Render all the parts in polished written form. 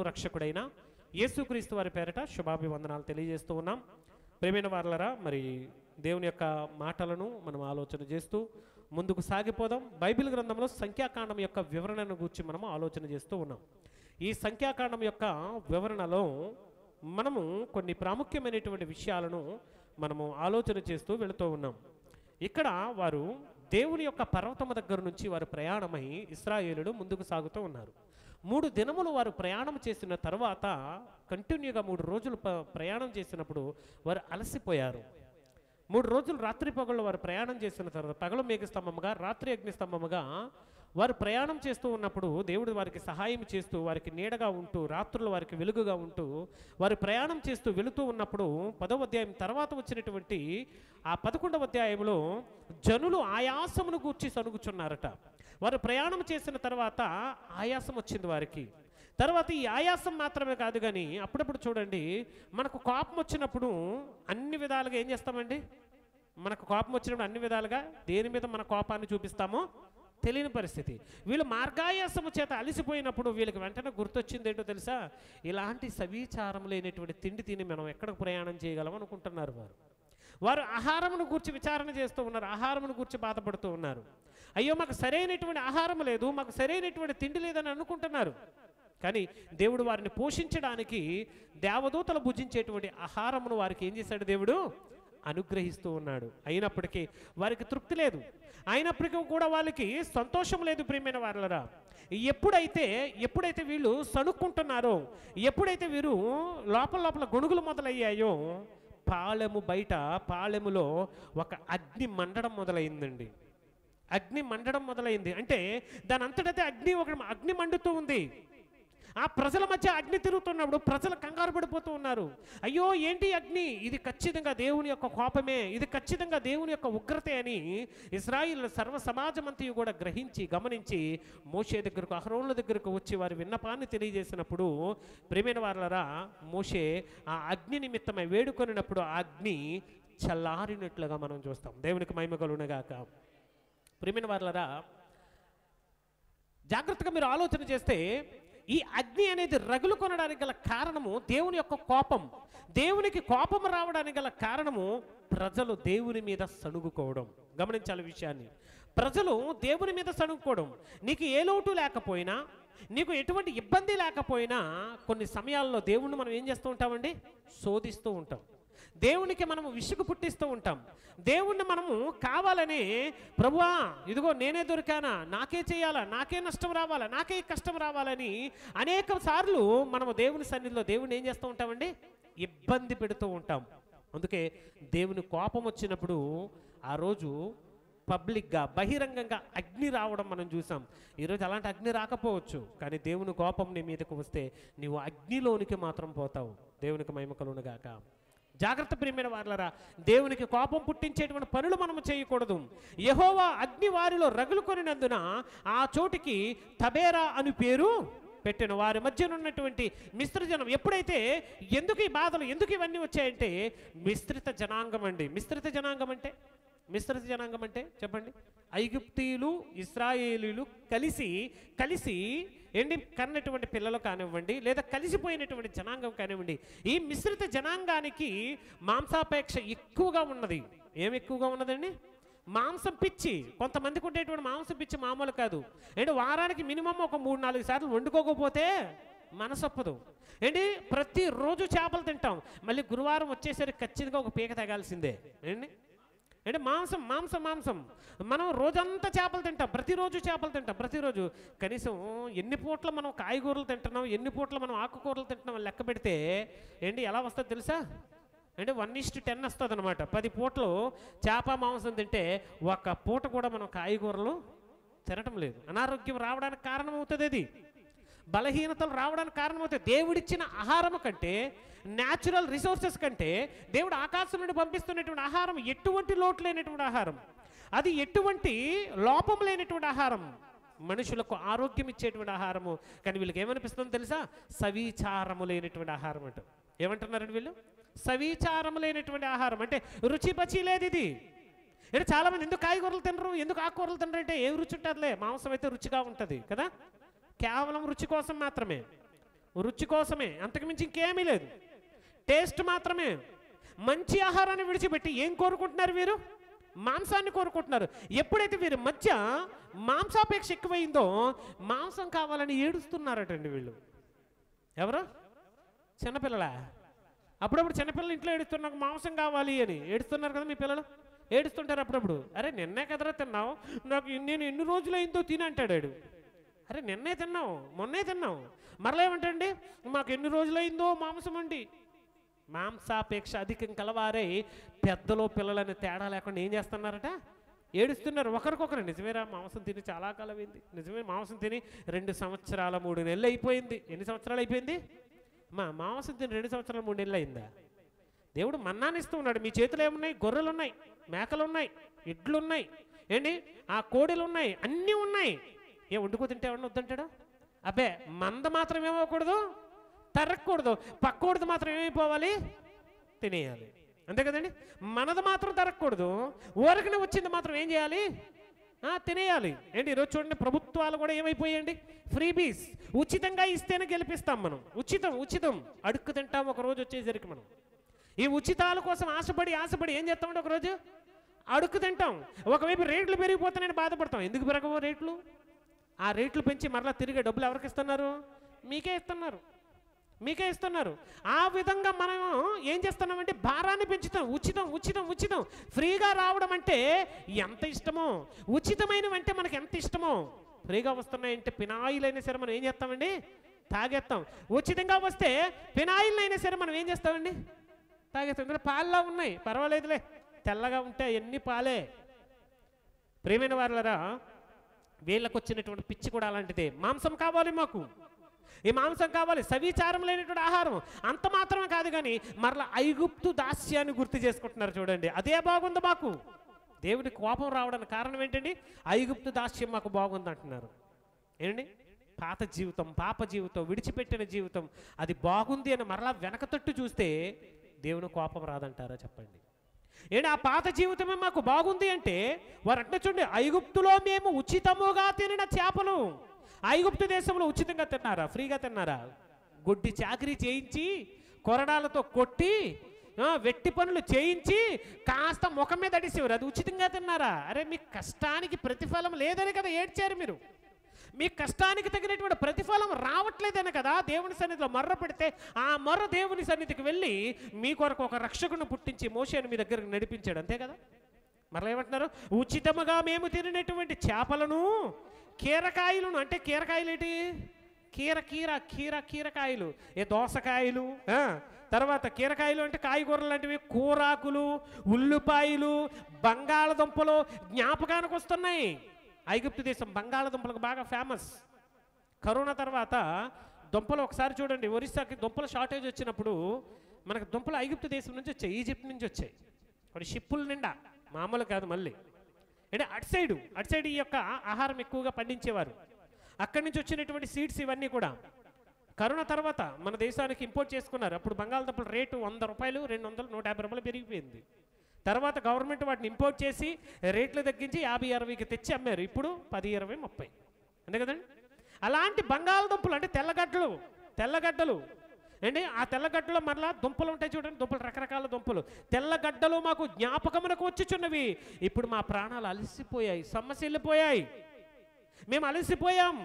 రక్షకుడైన యేసుక్రీస్తు వారి పేరట శుభాభివందనాలు తెలియజేస్తూ ఉన్నాం. ప్రియమైన వారలరా, మరి దేవుని యొక్క మాటలను మనం ఆలోచన చేస్తూ ముందుకు సాగిపోదాం. బైబిల్ గ్రంథంలో సంఖ్యాకాండం యొక్క వివరణను గురించి మనము ఆలోచన చేస్తూ ఉన్నాం. ఈ సంఖ్యాకాండం యొక్క వివరణలో మనము కొన్ని ప్రాముఖ్యమైనటువంటి విషయాలను మనము ఆలోచన చేస్తూ వెళుతూ ఉన్నాం. ఇక్కడ వారు దేవుని యొక్క పర్వతము దగ్గర నుంచి వారు ప్రయాణమై ఇశ్రాయేలులు ముందుకు సాగుతూ ఉన్నారు. 3 దినములు వారు ప్రయాణం చేసిన తర్వాత కంటిన్యూగా 3 రోజులు ప్రయాణం చేసినప్పుడు వారు అలసిపోయారు. 3 రోజులు రాత్రి పగళ్ళు వారు ప్రయాణం చేసిన తర్వాత పగలు మేఘస్తంభముగా రాత్రి అగ్నిస్తంభముగా వారు ప్రయాణం చేస్తూ ఉన్నప్పుడు దేవుడు వారికి సహాయం చేస్తూ వారికి నీడగా ఉంటూ రాత్రులు వారికి వెలుగుగా ఉంటూ వారు ప్రయాణం చేస్తూ వెళుతూ ఉన్నప్పుడు 10వ అధ్యాయం తర్వాత వచ్చినటువంటి ఆ 11వ అధ్యాయంలో జనులు ఆయాసమును గూర్చి సనుగుచున్నారట. వారు ప్రయాణం చేసిన తర్వాత ఆయాసం వచ్చింది వారికి. తర్వాత ఈ ఆయాసం మాత్రమే కాదు కానీ అప్పుడప్పుడు చూడండి, మనకు కోపం వచ్చినప్పుడు అన్ని విధాలుగా ఏం చేస్తామండి? మనకు కోపం వచ్చినప్పుడు అన్ని విధాలుగా దేని మీద మన కోపాన్ని చూపిస్తామో తెలియని పరిస్థితి. వీళ్ళు మార్గాయాసము చేత అలిసిపోయినప్పుడు వీళ్ళకి వెంటనే గుర్తొచ్చింది ఏంటో తెలుసా? ఇలాంటి సవిచారం లేనటువంటి తిండి తిని మనం ఎక్కడికి ప్రయాణం చేయగలం అనుకుంటున్నారు వారు ఆహారమును గూర్చి విచారణ చేస్తూ ఉన్నారు, ఆహారమును గూర్చి బాధపడుతూ ఉన్నారు. అయ్యో, మాకు సరైనటువంటి ఆహారం లేదు, మాకు సరైనటువంటి తిండి లేదని అనుకుంటున్నారు. కానీ దేవుడు వారిని పోషించడానికి దేవదూతలు భుజించేటువంటి ఆహారమును వారికి ఏం చేశాడు? దేవుడు అనుగ్రహిస్తూ ఉన్నాడు. అయినప్పటికీ వారికి తృప్తి లేదు, అయినప్పటికీ కూడా వాళ్ళకి సంతోషం లేదు. ప్రియమైన వారలరా, ఎప్పుడైతే వీళ్ళు సణుక్కుంటున్నారో, ఎప్పుడైతే వీరు లోపల గొణుగులు మొదలయ్యాయో, పాళెములో ఒక అగ్ని మండడం మొదలైందండి. అగ్ని మండడం మొదలైంది అంటే దాని అంతటైతే అగ్ని మండుతూ ఉంది. ఆ ప్రజల మధ్య అగ్ని తిరుగుతున్నప్పుడు ప్రజలు కంగారు పడిపోతూ ఉన్నారు. అయ్యో, ఏంటి అగ్ని? ఇది ఖచ్చితంగా దేవుని యొక్క కోపమే, ఇది ఖచ్చితంగా దేవుని యొక్క ఉగ్రతే అని ఇశ్రాయేలు సర్వ సమాజమంతయు కూడా గ్రహించి గమనించి మోషే దగ్గరకు, అహరోనుల దగ్గరకు వచ్చి వారి విన్నపాన్ని తెలియజేసినప్పుడు ప్రియమైన వారలరా, మోషే ఆ అగ్ని నిమిత్తమై వేడుకొనినప్పుడు ఆ అగ్ని చల్లారినట్లుగా మనం చూస్తాం. దేవునికి మహిమ కలుగునుగాక. ప్రియమైన వారలరా, జాగ్రత్తగా మీరు ఆలోచన చేస్తే ఈ అగ్ని అనేది రగులు కొనడానికి గల కారణము దేవుని యొక్క కోపం. దేవునికి కోపం రావడానికి గల కారణము ప్రజలు దేవుని మీద సణుగుకోవడం. గమనించాలి విషయాన్ని. ప్రజలు దేవుని మీద సణుగుకోవడం. నీకు ఏ లోటు లేకపోయినా, నీకు ఎటువంటి ఇబ్బంది లేకపోయినా కొన్ని సమయాల్లో దేవుణ్ణి మనం ఏం చేస్తూ ఉంటామండి? శోధిస్తూ ఉంటాం. దేవునికి మనము విసుగు పుట్టిస్తూ ఉంటాం. దేవుణ్ణి మనము కావాలని, ప్రభువా ఇదిగో నేనే దొరికానా, నాకే చేయాలా, నాకే నష్టం రావాలా, నాకే కష్టం రావాలని అనేక సార్లు మనము దేవుని సన్నిధిలో దేవుణ్ణి ఏం చేస్తూ ఉంటామండి? ఇబ్బంది పెడుతూ ఉంటాం. అందుకే దేవుని కోపం వచ్చినప్పుడు ఆ రోజు పబ్లిక్గా బహిరంగంగా అగ్ని రావడం మనం చూసాం. ఈరోజు అలాంటి అగ్ని రాకపోవచ్చు, కానీ దేవుని కోపం నీ మీదకు వస్తే నీవు అగ్నిలోనికి మాత్రం పోతావు. దేవునికి మహిమ కలుగునుగాక. జాగ్రత్త ప్రియమైన వారలరా, దేవునికి కోపం పుట్టించేటువంటి పనులు మనము చేయకూడదు. యెహోవా అగ్ని వారిలో రగులుకొనినందున ఆ చోటికి తబేరా అని పేరు పెట్టెను. వారి మధ్యన ఉన్నటువంటి మిశ్రిత జనం ఎప్పుడైతే, ఎందుకు ఈ బాధలు, ఎందుకు ఇవన్నీ వచ్చాయంటే మిశ్రిత జనాంగం అండి. మిశ్రిత జనాంగం అంటే చెప్పండి. ఐగుప్తీయులు ఇశ్రాయేలీలు కలిసి ఏంటి కన్నటువంటి పిల్లలు కానివ్వండి, లేదా కలిసిపోయినటువంటి జనాంగం కానివ్వండి. ఈ మిశ్రిత జనాంగానికి మాంసాపేక్ష ఎక్కువగా ఉన్నది. ఏమి ఎక్కువగా ఉన్నదండి? మాంసం పిచ్చి. కొంతమందికి ఉండేటువంటి మాంసం పిచ్చి మామూలు కాదు. అంటే వారానికి మినిమం ఒక 3-4 సార్లు వండుకోకపోతే మనసొప్పదు. ఏంటి, ప్రతిరోజు చేపలు తింటాం, మళ్ళీ గురువారం వచ్చేసరికి ఖచ్చితంగా ఒక పీక తగాల్సిందే. అంటే మాంసం మనం రోజంతా చేపలు తింటాం, ప్రతిరోజు చేపలు తింటాం. ప్రతిరోజు కనీసం ఎన్ని పూట్ల మనం కాయగూరలు తింటున్నాం, ఎన్ని పూట్ల మనం ఆకుకూరలు తింటున్నాం అని లెక్క పెడితే ఏంటి ఎలా వస్తుంది తెలుసా? అంటే 1:10 వస్తుంది అనమాట. 10 పూటలు చేప మాంసం తింటే ఒక పూట కూడా మనం కాయగూరలు తినటం లేదు. అనారోగ్యం రావడానికి కారణమవుతుంది. అది బలహీనతలు రావడానికి కారణమవుతుంది. దేవుడిచ్చిన ఆహారం కంటే, న్యాచురల్ రిసోర్సెస్ కంటే దేవుడు ఆకాశం నుండి పంపిస్తున్నటువంటి ఆహారం ఎటువంటి లోటు లేనటువంటి ఆహారం, అది ఎటువంటి లోపం లేనటువంటి ఆహారం, మనుషులకు ఆరోగ్యం ఇచ్చేటువంటి ఆహారము. కానీ వీళ్ళకి ఏమనిపిస్తుందో తెలుసా? సవిచారము లేనటువంటి ఆహారం అంట. ఏమంటున్నారండి వీళ్ళు? సవిచారము లేనటువంటి ఆహారం అంటే రుచి పచి లేదు ఇది. అంటే చాలామంది ఎందుకు కాయగూరలు తినరు, ఎందుకు ఆకుకూరలు తినరు అంటే ఏం రుచి ఉంటుందిలే, మాంసం అయితే రుచిగా ఉంటుంది కదా, కేవలం రుచి కోసం మాత్రమే. రుచి కోసమే, అంతకుమించి ఇంకేమీ లేదు. టేస్ట్ మాత్రమే. మంచి ఆహారాన్ని విడిచిపెట్టి ఏం కోరుకుంటున్నారు వీరు? మాంసాన్ని కోరుకుంటున్నారు. ఎప్పుడైతే వీరి మధ్య మాంసాపేక్ష ఎక్కువైందో మాంసం కావాలని ఏడుస్తున్నారటండి వీళ్ళు. ఎవరు? చిన్నపిల్లలా? అప్పుడప్పుడు చిన్నపిల్లలు ఇంట్లో ఏడుస్తున్నారు, నాకు మాంసం కావాలి అని. ఏడుస్తున్నారు కదా మీ పిల్లలు? ఏడుస్తుంటారు అప్పుడప్పుడు. అరే నిన్నే కదరా తిన్నావు, నాకు నేను ఎన్ని రోజులు అయిందో తిని అంటాడు. అరే నిన్నే తిన్నావు, మొన్నే తిన్నావు, మరలా ఏమంటండి, మాకు ఎన్ని రోజులైందో మాంసం అండి. మాంసాపేక్ష అధికం కలవారై పెద్దలో పిల్లలని తేడా లేకుండా ఏం చేస్తున్నారట? ఏడుస్తున్నారు ఒకరికొకరు. నిజమేరా, మాంసం తిని చాలా కాలమైంది. నిజమే, మాంసం తిని 2 సంవత్సరాల 3 నెలలు అయిపోయింది. ఎన్ని సంవత్సరాలు అయిపోయింది? మాంసం తిని 2 సంవత్సరాలు 3 నెలలు అయిందా? దేవుడు మన్నాన్ని ఇస్తూ ఉన్నాడు. మీ చేతిలో ఏమున్నాయి? గొర్రెలు ఉన్నాయి, మేకలు ఉన్నాయి, ఎడ్లు ఉన్నాయి, ఏంటి ఆ కోడిలు ఉన్నాయి, అన్నీ ఉన్నాయి. ఏ వండుకో తింటే ఏమన్నా వద్దంటాడు? అబ్బే, మంద మాత్రం ఏమవకూడదు, తరగకూడదు. పక్కోడిది మాత్రం ఏమైపోవాలి? తినేయాలి. అంతే కదండి. మనది మాత్రం తరగకూడదు. ఊరికనే వచ్చింది మాత్రం ఏం చేయాలి? తినేయాలి. ఏంటి ఈరోజు చూడండి, ప్రభుత్వాలు కూడా ఏమైపోయాయండి? ఫ్రీబీస్, ఉచితంగా ఇస్తేనే గెలిపిస్తాం మనం. ఉచితం ఉచితం అడుక్కు తింటాం. ఒక రోజు వచ్చేసరికి మనం ఈ ఉచితాల కోసం ఆశపడి ఏం చేస్తామంటే ఒకరోజు అడుక్కు తింటాం. ఒకవైపు రేట్లు పెరిగిపోతానని బాధపడతాం. ఎందుకు పెరగవు రేట్లు? ఆ రేట్లు పెంచి మరలా తిరిగే డబ్బులు ఎవరికి ఇస్తున్నారు? మీకే ఇస్తున్నారు, మీకే ఇస్తున్నారు. ఆ విధంగా మనం ఏం చేస్తున్నామంటే భారాన్ని పెంచుతాం. ఉచితం ఉచితం ఉచితం. ఫ్రీగా రావడం అంటే ఎంత ఇష్టమో, ఉచితమైనవంటే మనకి ఎంత ఇష్టమో. ఫ్రీగా వస్తున్నాయంటే పినాయిల్ అయినా సరే మనం ఏం చేస్తామండి? తాగేస్తాం. ఉచితంగా వస్తే పినాయిల్ అయినా సరే మనం ఏం చేస్తామండి? తాగేస్తాం. ఇందులో పాల్లా ఉన్నాయి, పర్వాలేదులే, తెల్లగా ఉంటే ఎన్ని పాలే. ప్రియమైన వారలారా, వీళ్ళకు వచ్చినటువంటి పిచ్చి కూడా అలాంటిదే. మాంసం కావాలి మాకు, ఈ మాంసం కావాలి, సవిచారం లేనటువంటి ఆహారం. అంత మాత్రమే కాదు కానీ మరలా ఐగుప్తు దాస్యాన్ని గుర్తు చేసుకుంటున్నారు. చూడండి, అదే బాగుంది మాకు. దేవుని కోపం రావడానికి కారణం ఏంటండి? ఐగుప్తు దాస్యం మాకు బాగుంది అంటున్నారు. ఏంటండి? పాత జీవితం, పాప జీవితం, విడిచిపెట్టిన జీవితం అది బాగుంది అని మరలా వెనక తట్టు చూస్తే దేవుని కోపం రాదంటారా? చెప్పండి. ఏంటి ఆ పాత జీవితమే మాకు బాగుంది అంటే వారు అంటే చూడండి, ఐగుప్తులో మేము ఉచితముగా తినిన చేపలు. ఐగుప్తు దేశంలో ఉచితంగా తిన్నారా? ఫ్రీగా తిన్నారా? గొడ్డి చాకరీ చేయించి, కొరడాలతో కొట్టి, వెట్టి పనులు చేయించి కాస్త ముఖం మీద అడిసేవారు. అది ఉచితంగా తిన్నారా? అరే మీ కష్టానికి ప్రతిఫలం లేదని కదా ఏడ్చారు మీరు. మీ కష్టానికి తగినటువంటి ప్రతిఫలం రావట్లేదని కదా దేవుని సన్నిధిలో మొర్ర పెడితే ఆ మొర్ర దేవుని సన్నిధికి వెళ్ళి మీ కొరకు ఒక రక్షకుని పుట్టించి మోషేను మీ దగ్గరకు నడిపించాడు. అంతే కదా. మరలా ఏమంటున్నారు? ఉచితముగా మేము తినటువంటి చేపలను, కీరకాయలను. అంటే కీరకాయలు ఏంటి? కీరకాయలు, దోసకాయలు, తర్వాత కీరకాయలు అంటే కాయగూరలు లాంటివి, కూరాకులు, ఉల్లిపాయలు, బంగాళదుంపలు జ్ఞాపకానికి వస్తున్నాయి. ఐగుప్తు దేశం బంగాళదుంపలకు బాగా ఫేమస్. కరోనా తర్వాత దుంపలు ఒకసారి చూడండి, ఒరిస్సాకి దుంపల షార్టేజ్ వచ్చినప్పుడు మనకు దుంపలు ఐగుప్తు దేశం నుంచి వచ్చాయి, ఈజిప్ట్ నుంచి వచ్చాయి. వాడి షిప్పుల నిండా, మామూలు కాదు. మళ్ళీ అంటే అటు సైడ్ ఈ యొక్క ఆహారం ఎక్కువగా పండించేవారు. అక్కడి నుంచి వచ్చినటువంటి సీడ్స్ ఇవన్నీ కూడా కరోనా తర్వాత మన దేశానికి ఇంపోర్ట్ చేసుకున్నారు. అప్పుడు బంగాళదుంపల రేటు 100 రూపాయలు, 200, 150 రూపాయలు పెరిగిపోయింది. తర్వాత గవర్నమెంట్ వాటిని ఇంపోర్ట్ చేసి రేట్లు తగ్గించి 50-60కి తెచ్చి అమ్మారు. ఇప్పుడు 10, 20, 30. అంతే కదండి. అలాంటి బంగాళదుంపలు అంటే తెల్లగడ్డలు అండి. ఆ తెల్లగడ్డలో మరలా దుంపలు ఉంటాయి చూడండి, దుంపలు, రకరకాల దుంపలు. తెల్లగడ్డలు మాకు జ్ఞాపకమునకు వచ్చుచున్నవి. ఇప్పుడు మా ప్రాణాలు అలసిపోయాయి, సమస్యలిపోయాయి, మేము అలసిపోయాం.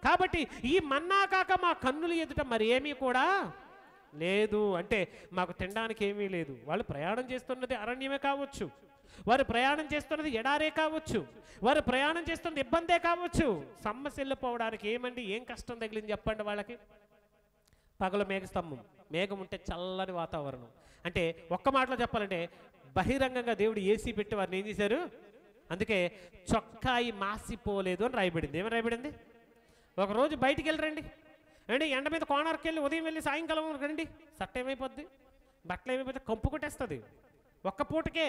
కాబట్టి ఈ మన్నా కాక మా కన్నులు ఎదుట మరి ఏమీ కూడా లేదు. అంటే మాకు తినడానికి ఏమీ లేదు. వాళ్ళు ప్రయాణం చేస్తున్నది అరణ్యమే కావచ్చు, వారు ప్రయాణం చేస్తున్నది ఎడారే కావచ్చు, వారు ప్రయాణం చేస్తున్నది ఇబ్బందే కావచ్చు. సమస్యలిపోవడానికి ఏం కష్టం తగిలింది చెప్పండి వాళ్ళకి? పగలు మేఘస్తంభం, మేఘం ఉంటే చల్లని వాతావరణం. అంటే ఒక్క మాటలో చెప్పాలంటే బహిరంగంగా దేవుడు ఏసీ పెట్టి వారిని ఏం చేశారు? అందుకే చొక్కాయి మాసిపోలేదు అని రాయబడింది. ఏమని రాయబడింది? ఒకరోజు బయటికి వెళ్ళరండి అండి, ఎండ మీద కోనర్కి వెళ్ళి ఉదయం వెళ్ళి సాయంకాలం రండి, సట్ట ఏమైపోద్ది, బట్టలు ఏమైపోతే కంపు కొట్టేస్తుంది. ఒక్క పూటకే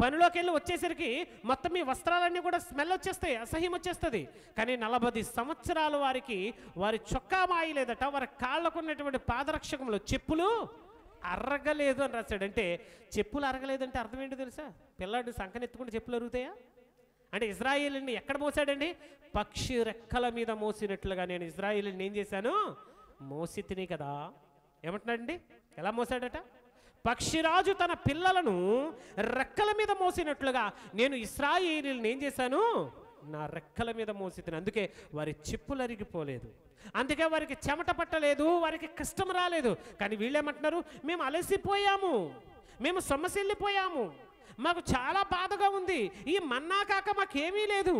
పనిలోకి వెళ్ళి వచ్చేసరికి మొత్తం మీ వస్త్రాలన్నీ కూడా స్మెల్ వచ్చేస్తాయి, అసహ్యం వచ్చేస్తుంది. కానీ 40 సంవత్సరాలు వారి చొక్కా మాయలేదట, వారి కాళ్ళకు ఉన్నటువంటి పాదరక్షకములు, చెప్పులు అరగలేదు అని రాశాడు. అంటే చెప్పులు అరగలేదంటే అర్థం ఏంటో తెలుసా? పిల్లాడు సంకనెత్తుకుంటే చెప్పులు అరుగుతాయా? అంటే ఇజ్రాయేలుని ఎక్కడ మోసాడండి? పక్షి రెక్కల మీద మోసినట్లుగా నేను ఇజ్రాయేలుని ఏం చేశాను? మోసి తిని కదా. ఏమంటున్నాడండి? ఎలా మోసాడట? పక్షిరాజు తన పిల్లలను రెక్కల మీద మోసినట్లుగా నేను ఇశ్రాయేలీయులను ఏం చేశాను? నా రెక్కల మీద మోసితిని. అందుకే వారి చెప్పులు అరిగిపోలేదు, అందుకే వారికి చెమట పట్టలేదు, వారికి కష్టం రాలేదు. కానీ వీళ్ళేమంటున్నారు? మేము అలసిపోయాము, మేము సొమ్మసిల్లిపోయాము, మాకు చాలా బాధగా ఉంది, ఈ మన్నా కాక మాకేమీ లేదు.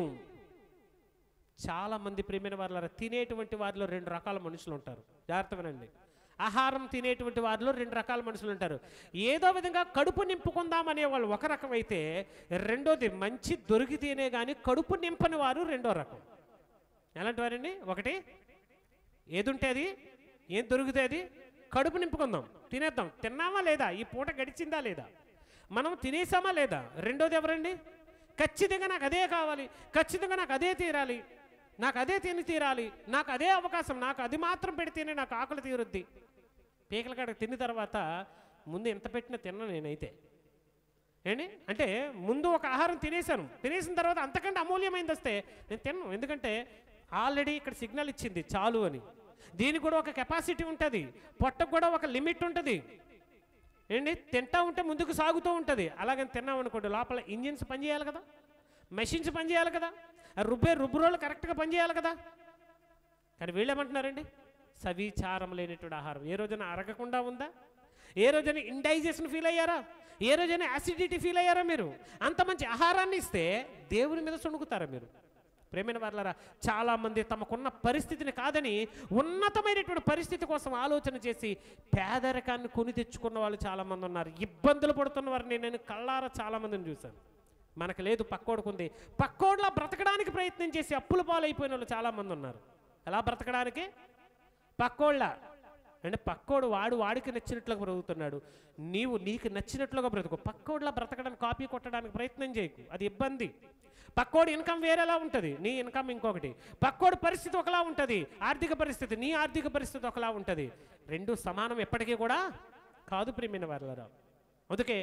చాలామంది ప్రియమైన వారు తినేటువంటి వారిలో రెండు రకాల మనుషులు ఉంటారు. జాగ్రత్త వినండి. ఆహారం తినేటువంటి వారిలో రెండు రకాల మనుషులు ఉంటారు. ఏదో విధంగా కడుపు నింపుకుందామనే వాళ్ళు ఒక రకం అయితే, రెండోది మంచి దొరికితేనే కానీ కడుపు నింపని వారు రెండో రకం. ఎలాంటి వారండి? ఒకటి ఏది ఉంటే అది, ఏం దొరికితే అది కడుపు నింపుకుందాం, తినేద్దాం, తిన్నామా లేదా, ఈ పూట గడిచిందా లేదా, మనం తినేసామా లేదా. రెండోది ఎవరండి? ఖచ్చితంగా నాకు అదే కావాలి, ఖచ్చితంగా నాకు అదే తీరాలి, నాకు అదే తిని తీరాలి, నాకు అదే అవకాశం, నాకు అది మాత్రం పెడితేనే నాకు ఆకలి తీరుద్ది. పీకల కాడకు తిన్న తర్వాత ముందు ఎంత పెట్టినా తిన్నా నేనైతే ఏంటి అంటే, ముందు ఒక ఆహారం తినేసాను, తినేసిన తర్వాత అంతకంటే అమూల్యమైంది వస్తే నేను తిన్నాను. ఎందుకంటే ఆల్రెడీ ఇక్కడ సిగ్నల్ ఇచ్చింది చాలు అని. దీనికి కూడా ఒక కెపాసిటీ ఉంటుంది, పొట్టకు కూడా ఒక లిమిట్ ఉంటుంది. ఏంటి, తింటా ఉంటే ముందుకు సాగుతూ ఉంటుంది. అలాగని తిన్నాం అనుకోండి, లోపల ఇంజిన్స్ పనిచేయాలి కదా, మెషిన్స్ పనిచేయాలి కదా, రుబ్బు రోళ్ళు కరెక్ట్గా పనిచేయాలి కదా. కానీ వీళ్ళేమంటున్నారండి? సవిచారం లేనటువంటి ఆహారం. ఏ రోజైనా అరగకుండా ఉందా? ఏ రోజైనా ఇండైజెషన్ ఫీల్ అయ్యారా? ఏ రోజైనా యాసిడిటీ ఫీల్ అయ్యారా? మీరు అంత మంచి ఆహారాన్ని ఇస్తే దేవుని మీద సొణుకుతారా మీరు? ప్రేమైన వారలారా, చాలామంది తమకున్న పరిస్థితిని కాదని ఉన్నతమైనటువంటి పరిస్థితి కోసం ఆలోచన చేసి పేదరికాన్ని కొని తెచ్చుకున్న వాళ్ళు చాలామంది ఉన్నారు. ఇబ్బందులు పడుతున్న వారిని నేను కళ్ళారా చాలామందిని చూశాను. మనకు లేదు, పక్కోడుకుంది, పక్కోడ్లా బ్రతకడానికి ప్రయత్నం చేసి అప్పుల పాలైపోయిన వాళ్ళు చాలామంది ఉన్నారు. ఎలా బ్రతకడానికి? పక్కోళ్ళ అంటే పక్కోడు వాడికి నచ్చినట్లుగా బ్రతుకుతున్నాడు, నీకు నచ్చినట్లుగా బ్రతుకు. పక్కోడ్లా బ్రతకడానికి, కాపీ కొట్టడానికి ప్రయత్నం చేయకు, అది ఇబ్బంది. పక్కోడు ఇన్కమ్ వేరేలా ఉంటుంది, నీ ఇన్కమ్ ఇంకొకటి. పక్కోడు పరిస్థితి ఒకలా ఉంటుంది, ఆర్థిక పరిస్థితి, నీ ఆర్థిక పరిస్థితి ఒకలా ఉంటుంది. రెండు సమానం ఎప్పటికీ కూడా కాదు ప్రియమైన వారలారా. అందుకే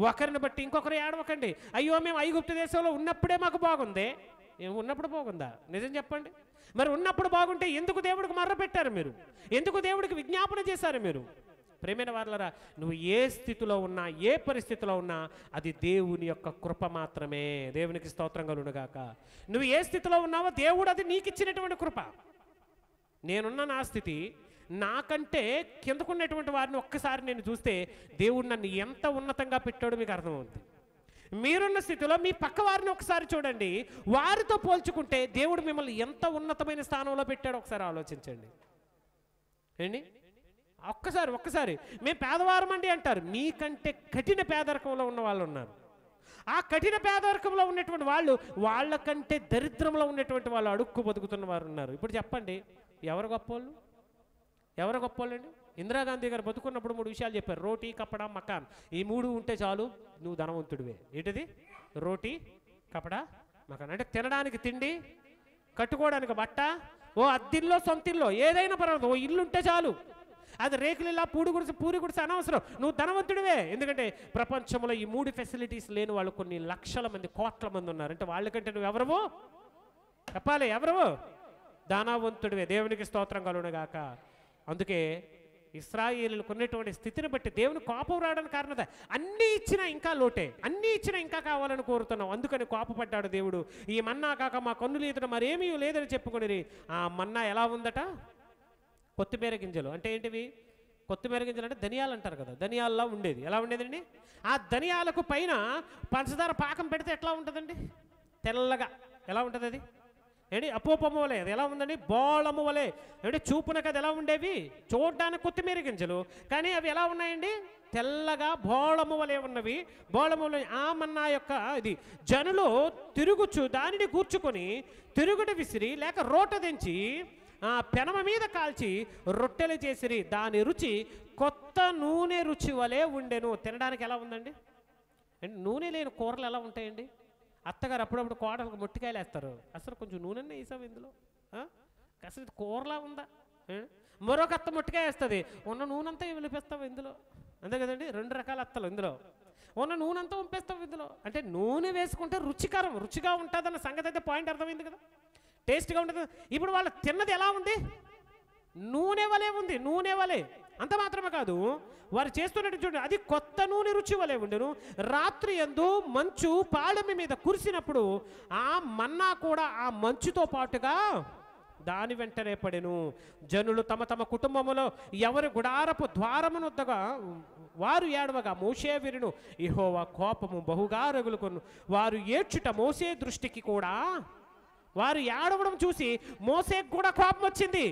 ఒకరిని బట్టి ఇంకొకరు ఏడవకండి. అయ్యో మేము ఐగుప్తు దేశంలో ఉన్నప్పుడే మాకు బాగుంది. ఉన్నప్పుడు బాగుందా? నిజం చెప్పండి. మరి ఉన్నప్పుడు బాగుంటే ఎందుకు దేవుడికి మర్ర పెట్టారు మీరు? ఎందుకు దేవుడికి విజ్ఞాపన చేశారు మీరు? ప్రేమైన వారలారా, నువ్వు ఏ స్థితిలో ఉన్నా, ఏ పరిస్థితిలో ఉన్నా అది దేవుని యొక్క కృప మాత్రమే. దేవునికి స్తోత్రం కలుగునుగాక. నువ్వు ఏ స్థితిలో ఉన్నావో దేవుడు అది నీకు ఇచ్చినటువంటి కృప. నేనున్న నా స్థితి, నాకంటే కిందకున్నటువంటి వారిని ఒక్కసారి నేను చూస్తే దేవుడు నన్ను ఎంత ఉన్నతంగా పెట్టాడో మీకు అర్థమవుతుంది. మీరున్న స్థితిలో మీ పక్క వారిని ఒకసారి చూడండి, వారితో పోల్చుకుంటే దేవుడు మిమ్మల్ని ఎంత ఉన్నతమైన స్థానంలో పెట్టాడో ఒకసారి ఆలోచించండి. ఏంటి, ఒక్కసారి మేము పేదవారం అండి అంటారు. మీకంటే కఠిన పేదరికంలో ఉన్న వాళ్ళు ఉన్నారు. ఆ కఠిన పేదరికంలో ఉన్నటువంటి వాళ్ళు, వాళ్ళకంటే దరిద్రంలో ఉన్నటువంటి వాళ్ళు, అడుక్కు బతుకుతున్న వారు ఉన్నారు. ఇప్పుడు చెప్పండి, ఎవరు గొప్పవాళ్ళు? ఎవరు గొప్పవాళ్ళండి? ఇందిరాగాంధీ గారు బతుకున్నప్పుడు 3 విషయాలు చెప్పారు: రోటీ, కపడా, మకాన్. ఈ 3 ఉంటే చాలు, నువ్వు ధనవంతుడివే. ఏంటిది? రోటీ, కపడా, మకాన్. అంటే తినడానికి తిండి, కట్టుకోవడానికి బట్ట, ఓ అద్దిల్లో సొంతిల్లో ఏదైనా పర్వాలేదు, ఓ ఇల్లు ఉంటే చాలు. అది రేకులిల్లా, పూరి గుడిసె అనవసరం, నువ్వు ధనవంతుడివే. ఎందుకంటే ప్రపంచంలో ఈ 3 ఫెసిలిటీస్ లేని వాళ్ళు కొన్ని లక్షల మంది, కోట్ల మంది ఉన్నారు. అంటే వాళ్ళకంటే నువ్వు ఎవరవు? చెప్పాలి, ఎవరవు? ధనవంతుడివే. దేవునికి స్తోత్రం కలుగునుగాక. అందుకే ఇశ్రాయేలీయులకు ఉన్నటువంటి స్థితిని బట్టి దేవుని కోపం రావడానికి కారణం అన్నీ ఇచ్చినా ఇంకా లోటే, అన్నీ ఇచ్చినా ఇంకా కావాలని కోరుతున్నాం. అందుకని కోపపడ్డాడు దేవుడు. ఈ మన్నా కాక మా కన్నులు ఎదుట మరేమీ లేదని చెప్పుకొని, ఆ మన్నా ఎలా ఉందట? కొత్తిమీర గింజలు. అంటే ఏంటివి? కొత్తిమీర గింజలు అంటే ధనియాలు అంటారు కదా, ధనియాల్లా ఉండేది. ఎలా ఉండేదండి? ఆ ధనియాలకు పైన పంచదార పాకం పెడితే ఎట్లా ఉంటుందండి? తెల్లగా. ఎలా ఉంటుంది అది? ఏంటి, అపోపము వలే. అది ఎలా ఉందండి? బోళము వలే. అంటే చూపునకు అది ఎలా ఉండేవి? చూడడానికి కొత్తిమీర గింజలు, కానీ అవి ఎలా ఉన్నాయండి? తెల్లగా బోళము వలే ఉన్నవి. బోళము వలె ఆ మన్నా యొక్క ఇది జనులు తిరుగుచు దానిని కూర్చుకొని తిరుగుట విసిరి లేక రోట దించి ఆ పెనమ మీద కాల్చి రొట్టెలు చేసిరి. దాని రుచి కొత్త నూనె రుచి వలె ఉండెను. తినడానికి ఎలా ఉందండి? అంటే నూనె లేని కూరలు ఎలా ఉంటాయండి? అత్తగారు అప్పుడప్పుడు కోడలకు మొట్టికాయలు వేస్తారు, అసలు కొంచెం నూనె వేసావు ఇందులో, అసలు కూరలా ఉందా? మరొక అత్త మొట్టికాయ వేస్తుంది, ఉన్న నూనెంతా విలిపేస్తావు ఇందులో. అంతే కదండి, 2 రకాల అత్తలు ఇందులో. ఉన్న నూనెంతా పంపేస్తావు ఇందులో. అంటే నూనె వేసుకుంటే రుచిగా ఉంటుందన్న సంగతి అయితే పాయింట్ అర్థమైంది కదా, టేస్ట్గా ఉంటుంది. ఇప్పుడు వాళ్ళు తిన్నది ఎలా ఉంది? నూనె వలె ఉంది, నూనె వలె. అంత మాత్రమే కాదు, వారు చేస్తున్నట్టు చూడండి, అది కొత్త నూనె రుచి వలె ఉండెను. రాత్రి యందు మంచు పాళెము మీద కురిసినప్పుడు ఆ మన్నా కూడా ఆ మంచుతో పాటుగా దాని వెంటనే పడెను. జనులు తమ తమ కుటుంబములో ఎవరి గుడారపు ద్వారమునొద్దగా వారు ఏడవగా మోషే వినును. యెహోవా కోపము బహుగా రగులుకొను. వారు ఏడ్చుట మోసే దృష్టికి కూడా, వారు ఏడవడం చూసి మోసేకు కూడా కోపం వచ్చింది.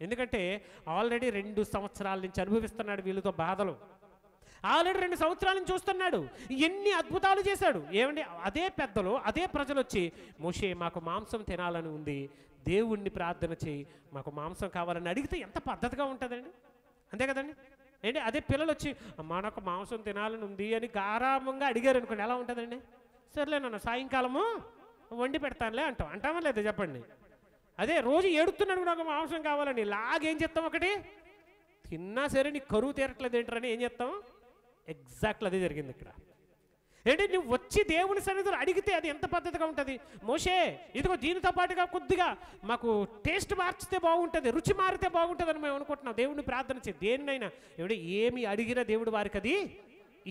ఎందుకంటే ఆల్రెడీ 2 సంవత్సరాల నుంచి అనుభవిస్తున్నాడు వీళ్ళతో బాధలు. ఆల్రెడీ 2 సంవత్సరాల నుంచి చూస్తున్నాడు, ఎన్ని అద్భుతాలు చేశాడు. ఏమండి, అదే పెద్దలు, అదే ప్రజలు వచ్చి మోషే మాకు మాంసం తినాలని ఉంది, దేవుణ్ణి ప్రార్థన చేయి, మాకు మాంసం కావాలని అడిగితే ఎంత పద్ధతిగా ఉంటుందండి? అంతే కదండి. ఏంటి, అదే పిల్లలు వచ్చి అమ్మా నాకు మాంసం తినాలని ఉంది అని గారామంగా అడిగారు అనుకోండి, ఎలా ఉంటుందండి? సర్లే నన్ను సాయంకాలము వండి పెడతానులే అంటామా లేదా చెప్పండి? అదే రోజు ఏడుతున్నాడు నాకు మాంసం కావాలని, లాగేం చెప్తాం, ఒకటి తిన్నా సరే నీకు కరువు తీరట్లేదు ఏంటని ఏం చెప్తాం? ఎగ్జాక్ట్లీ అదే జరిగింది ఇక్కడ. ఏంటి, నువ్వు వచ్చి దేవుని సన్నిధిలో అడిగితే అది ఎంత పద్ధతిగా ఉంటుంది? మోషే ఇదిగో దీనితో పాటుగా కొద్దిగా మాకు టేస్ట్ మార్చితే బాగుంటుంది, రుచి మారితే బాగుంటుంది అని మేము అనుకుంటున్నాం. దేవుడిని ప్రార్థన చేయి, దేన్నైనా ఏమిటి ఏమి అడిగినా దేవుడు వారికి అది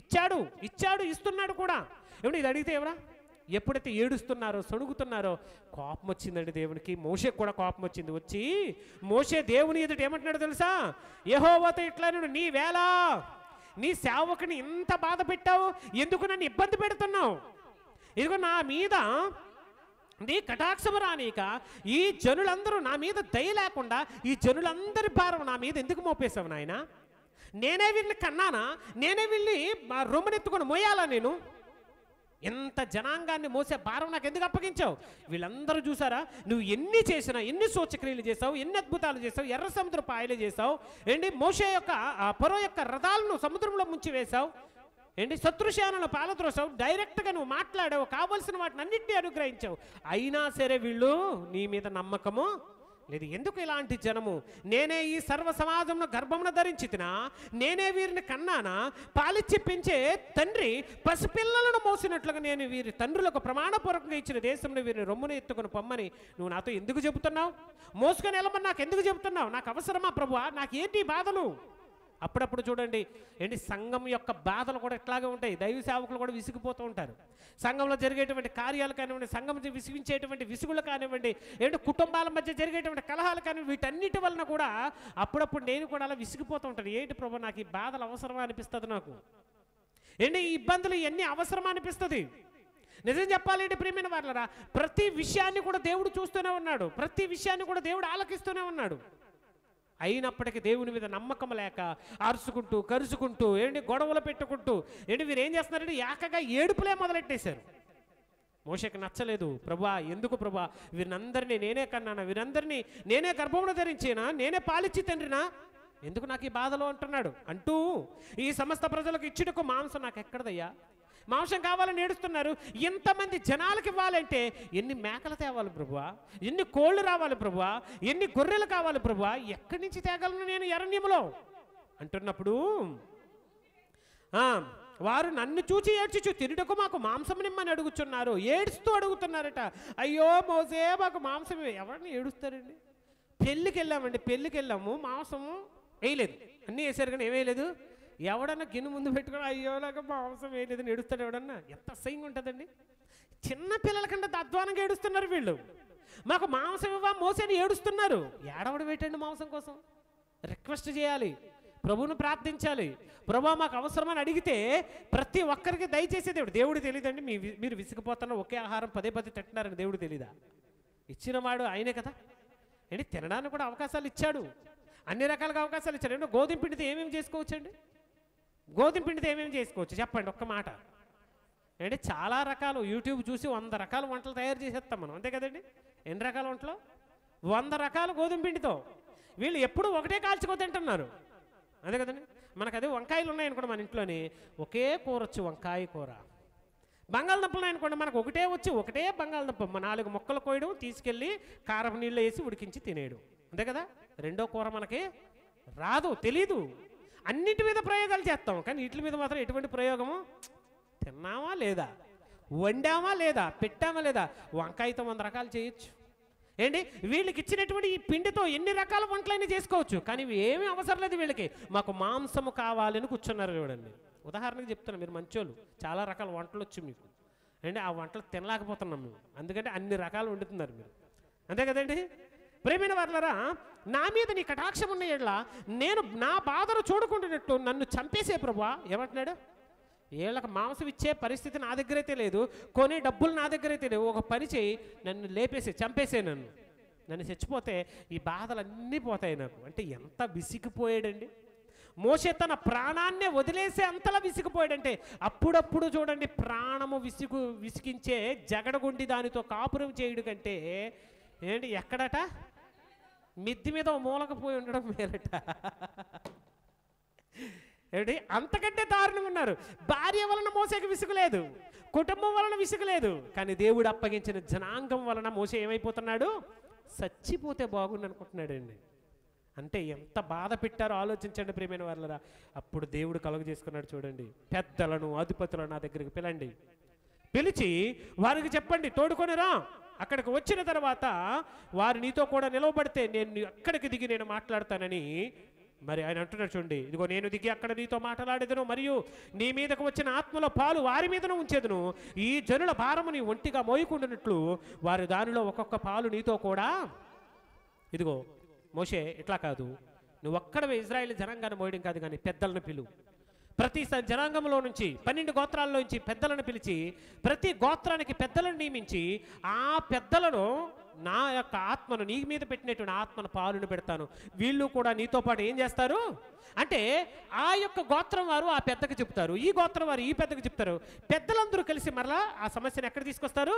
ఇచ్చాడు, ఇస్తున్నాడు కూడా. ఏమిటి, ఇది అడిగితే ఎవరా ఎప్పుడైతే ఏడుస్తున్నారో సణుగుతున్నారో కోపం వచ్చిందండి దేవునికి. మోషేకు కూడా కోపం వచ్చింది. వచ్చి మోషే దేవుని ఎదుట ఏమంటున్నాడు తెలుసా? యెహోవాతో ఇట్లా నీ వేళ నీ సేవకుని ఇంత బాధ పెట్టావు, ఎందుకు నన్ను ఇబ్బంది పెడుతున్నావు? ఇదిగో నా మీద నీ కటాక్షము రానీక ఈ జనులందరూ నా మీద దయ లేకుండా ఈ జనులందరి భారం నా మీద ఎందుకు మోపేశావు నాయన? నేనే వీళ్ళని కన్నానా? నేనే వీళ్ళని రొమ్మునెత్తుకొని మోయాలా? నేను ఎంత జనాంగాన్ని మోసే భారం నాకు ఎందుకు అప్పగించావు? వీళ్ళందరూ చూసారా, నువ్వు ఎన్ని చేసినా, ఎన్ని సూచక్రియలు చేసావు, ఎన్ని అద్భుతాలు చేసావు, ఎర్ర సముద్ర పాయలు చేసావు, ఏంటి మోషే యొక్క ఫరో యొక్క రథాలను సముద్రంలో ముంచి వేశావు, ఏంటి శత్రుశాలను పాలద్రోసావు, డైరెక్ట్గా నువ్వు మాట్లాడావు, కావలసిన వాటిని అన్నింటినీ అనుగ్రహించావు. అయినా సరే వీళ్ళు నీ మీద నమ్మకము లేదు. ఎందుకు ఇలాంటి జనము? నేనే ఈ సర్వ సమాజంలో గర్భమును ధరించి తినా, నేనే వీరిని కన్నానా? పాలిచ్చి పెంచే తండ్రి పసిపిల్లలను మోసినట్లుగా నేను వీరి తండ్రులకు ప్రమాణపూర్వకంగా ఇచ్చిన దేశంలో వీరిని రొమ్మును ఎత్తుకొని పొమ్మని నువ్వు నాతో ఎందుకు చెబుతున్నావు? మోసుకొని వెళ్ళమని నాకు ఎందుకు చెబుతున్నావు? నాకు అవసరమా ప్రభువా? నాకేంటి బాధలు? అప్పుడప్పుడు చూడండి, ఏంటి సంఘం యొక్క బాధలు కూడా ఇట్లాగే ఉంటాయి. దైవ సేవకులు కూడా విసిగిపోతూ ఉంటారు. సంఘంలో జరిగేటువంటి కార్యాలు కానివ్వండి, సంఘం విసిగించేటువంటి విసుగులు కానివ్వండి, ఏంటి కుటుంబాల మధ్య జరిగేటువంటి కలహాలు కానివ్వండి, వీటన్నిటి వలన కూడా అప్పుడప్పుడు నేను కూడా అలా విసిగిపోతూ ఉంటాను. ఏంటి ప్రభు నాకు ఈ బాధలు అవసరమా అనిపిస్తుంది, నాకు ఏంటి ఈ ఇబ్బందులు ఇవన్నీ అవసరమా అనిపిస్తుంది. నిజం చెప్పాలంటే ప్రియమైన వాళ్ళరా, ప్రతి విషయాన్ని కూడా దేవుడు చూస్తూనే ఉన్నాడు, ప్రతి విషయాన్ని కూడా దేవుడు ఆలకిస్తూనే ఉన్నాడు. అయినప్పటికీ దేవుని మీద నమ్మకం లేక అరుచుకుంటూ కరుచుకుంటూ ఏంటి గొడవలు పెట్టుకుంటూ ఏంటి వీరు ఏం చేస్తున్నారంటే ఏకగా ఏడుపులే మొదలెట్టేశారు. మోషేకి నచ్చలేదు. ప్రభువా ఎందుకు ప్రభువా, వీరినందరినీ నేనే కన్నానా, వీరందరినీ నేనే గర్భమును ధరించేనా, నేనే పాలిచ్చి తండ్రినా, ఎందుకు నాకు ఈ బాధలు అంటూ ఈ సమస్త ప్రజలకు ఇచ్చుటకు మాంసం నాకు ఎక్కడదయ్యా? మాంసం కావాలని ఏడుస్తున్నారు. ఎంతమంది జనాలకు ఇవ్వాలంటే ఎన్ని మేకలు తేవాలి ప్రభువా, ఎన్ని కోళ్ళు రావాలి ప్రభువా, ఎన్ని గొర్రెలు కావాలి ప్రభువా, ఎక్కడి నుంచి తేగలను నేను అరణ్యములో అంటున్నప్పుడు వారు నన్ను చూచి ఏడ్చుచు తినుటకు మాకు మాంసం నిమ్మని అడుగుచున్నారు. ఏడుస్తూ అడుగుతున్నారట. అయ్యో మోసే మాకు మాంసం. ఎవరిని ఏడుస్తారండి? పెళ్ళికి వెళ్ళాము, మాంసము వేయలేదు, అన్నీ వేసారు కానీ ఏమేయలేదు. ఎవడన్నా గిన్నె ముందు పెట్టుకుని అయ్యో నాకు మాంసం వేయలేదని ఏడుస్తాడు ఎవడన్నా? ఎంత అసహ్యంగా ఉంటుందండి. చిన్న పిల్లల కంటే అధ్వానంగా ఏడుస్తున్నారు వీళ్ళు. మాకు మాంసం ఇవ్వ మోసేని ఏడుస్తున్నారు. ఏడవడం ఏంటండి? మాంసం కోసం రిక్వెస్ట్ చేయాలి, ప్రభువును ప్రార్థించాలి. ప్రభు మాకు అవసరమని అడిగితే ప్రతి ఒక్కరికి దయచేసే దేవుడు తెలియదండి. మీరు విసిగిపోతున్న ఒకే ఆహారం పదే తింటున్నారని దేవుడు తెలీదా? ఇచ్చినవాడు ఆయనే కదా. ఏంటి తినడానికి కూడా అవకాశాలు ఇచ్చాడు, అన్ని రకాలుగా అవకాశాలు ఇచ్చాడు. ఏంటో గోధుమ పిండితో ఏమేమి చేసుకోవచ్చండి? గోధుమ పిండితో ఏమేమి చేసుకోవచ్చు చెప్పండి ఒక్క మాట. అంటే చాలా రకాలు యూట్యూబ్ చూసి 100 రకాల వంటలు తయారు చేసేస్తాం మనం, అంతే కదండి. ఎన్ని రకాల వంటలు? 100 రకాల గోధుమ పిండితో. వీళ్ళు ఎప్పుడు ఒకటే కాల్చుకో తింటున్నారు, అదే కదండి. మనకు అదే వంకాయలు ఉన్నాయనుకోండి మన ఇంట్లోని, ఒకే కూర వచ్చు వంకాయ కూర. బంగాళదుంపలు అనుకోండి మనకు ఒకటే బంగాళదుంప 4 ముక్కలు కోయడం, తీసుకెళ్ళి కారం నీళ్ళు వేసి ఉడికించి తినేయడం, అంతే కదా. రెండో కూర మనకి రాదు, తెలీదు. అన్నిటి మీద ప్రయోగాలు చేస్తాం, కానీ వీటి మీద మాత్రం ఎటువంటి ప్రయోగము? తిన్నామా లేదా, వండామా లేదా, పెట్టామా లేదా. వంకాయతో 100 రకాలు చేయొచ్చు, ఏంటి వీళ్ళకి ఇచ్చినటువంటి ఈ పిండితో ఎన్ని రకాల వంటలైనా చేసుకోవచ్చు, కానీ ఇవి ఏమీ అవసరం లేదు వీళ్ళకి, మాకు మాంసము కావాలని కూర్చున్నారు చూడండి. ఉదాహరణకు చెప్తాను, మీరు మంచోళ్ళు, చాలా రకాల వంటలు వచ్చు మీకు అంటే ఆ వంటలు తినలేకపోతున్నాం మేము, ఎందుకంటే అన్ని రకాలు వండుతున్నారు మీరు, అంతే కదండి. ప్రేమైన వారలారా, నా మీద నీ కటాక్షం ఉన్న ఎడల నేను నా బాధను చూడకుండానట్టు నన్ను చంపేసే ప్రభువా ఏమంటున్నాడు. వీళ్ళకి మాంసం ఇచ్చే పరిస్థితి నా దగ్గర అయితే లేదు, కొనే డబ్బులు నా దగ్గర అయితే లేవు, ఒక పని చేయి, నన్ను లేపేసి చంపేసే, నన్ను చచ్చిపోతే ఈ బాధలన్నీ పోతాయి నాకు. అంటే ఎంత విసిగిపోయాడండి మోషే, తన ప్రాణాన్నే వదిలేసే అంతలా విసిగిపోయాడంటే. అప్పుడప్పుడు చూడండి, ప్రాణము విసిగించే జగడగుండి దానితో కాపురం చేయుడు కంటే ఏంటి ఎక్కడట మిద్ది మీద మూలకపోయి ఉండడం మేలట. ఏంటి అంతకంటే దారుణం ఉన్నారు. భార్య వలన మోసేకి విసుగులేదు, కుటుంబం వలన విసుగులేదు, కానీ దేవుడు అప్పగించిన జనాంగం వలన మోసే ఏమైపోతున్నాడు, చచ్చిపోతే బాగుండు అనుకుంటున్నాడండి. అంటే ఎంత బాధ పెట్టారో ఆలోచించండి ప్రియమైన వారలారా. అప్పుడు దేవుడు కలుగ చేసుకున్నాడు చూడండి, పెద్దలను అధిపతులను నా దగ్గరికి పిలండి, పిలిచి వారికి చెప్పండి తోడుకొనిరా. అక్కడికి వచ్చిన తర్వాత వారు నీతో కూడా నిలవబడితే నేను అక్కడికి దిగి నేను మాట్లాడతానని మరి ఆయన అంటున్నాడు చూడండి. ఇదిగో నేను దిగి అక్కడ నీతో మాట్లాడేదను, మరియు నీ మీదకు వచ్చిన ఆత్మలో పాలు వారి మీదను ఉంచేదను, ఈ జనుల భారము నీ ఒంటిగా మోయకుండానట్లు వారి దానిలో ఒక్కొక్క పాలు నీతో కూడా. ఇదిగో మోషే ఇట్లా కాదు, నువ్వు ఒక్కడవే ఇజ్రాయేల్ జనాంగాన్ని మోయడం కాదు, కానీ పెద్దలను పిలు. ప్రతి జనాంగంలో నుంచి 12 గోత్రాల్లో నుంచి పెద్దలను పిలిచి ప్రతి గోత్రానికి పెద్దలను నియమించి ఆ పెద్దలను నా యొక్క ఆత్మను నీ మీద పెట్టినటువంటి ఆత్మను పాలును పెడతాను, వీళ్ళు కూడా నీతో పాటు ఏం చేస్తారు అంటే ఆ యొక్క గోత్రం వారు ఆ పెద్దకు చెప్తారు, ఈ గోత్రం వారు ఈ పెద్దకు చెప్తారు, పెద్దలందరూ కలిసి మరలా ఆ సమస్యను ఎక్కడ తీసుకొస్తారు,